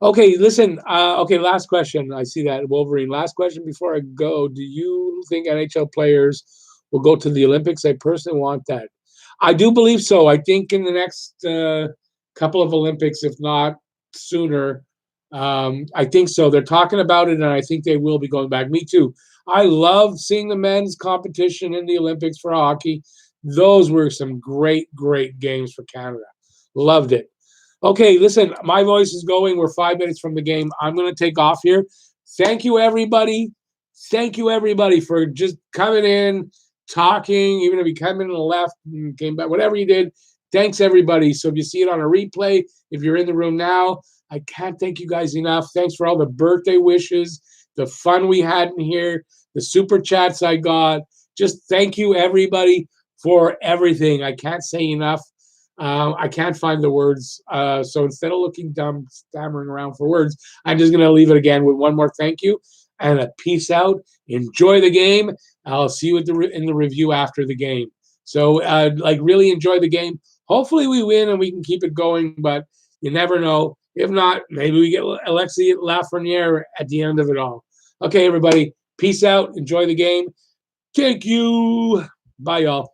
Okay, listen. Okay, last question. I see that Wolverine. Last question before I go. Do you think NHL players will go to the Olympics? I personally want that. I do believe so. I think in the next couple of Olympics, if not sooner, I think so. They're talking about it, and I think they will be going back. Me too. I love seeing the men's competition in the Olympics for hockey. Those were some great, great games for Canada. Loved it. Okay, listen, my voice is going. We're 5 minutes from the game. I'm going to take off here. Thank you, everybody. Thank you, everybody, for just coming in, talking, even if you came in and left and came back, whatever you did. Thanks, everybody. So if you see it on a replay, if you're in the room now, I can't thank you guys enough. Thanks for all the birthday wishes, the fun we had in here, the super chats I got. Just thank you, everybody, for everything. I can't say enough. I can't find the words. So instead of looking dumb, stammering around for words, I'm just going to leave it again with one more thank you and a peace out. Enjoy the game. I'll see you in the review after the game. So really enjoy the game. Hopefully we win and we can keep it going, but you never know. If not, maybe we get Alexis Lafreniere at the end of it all. Okay, everybody. Peace out. Enjoy the game. Thank you. Bye, y'all.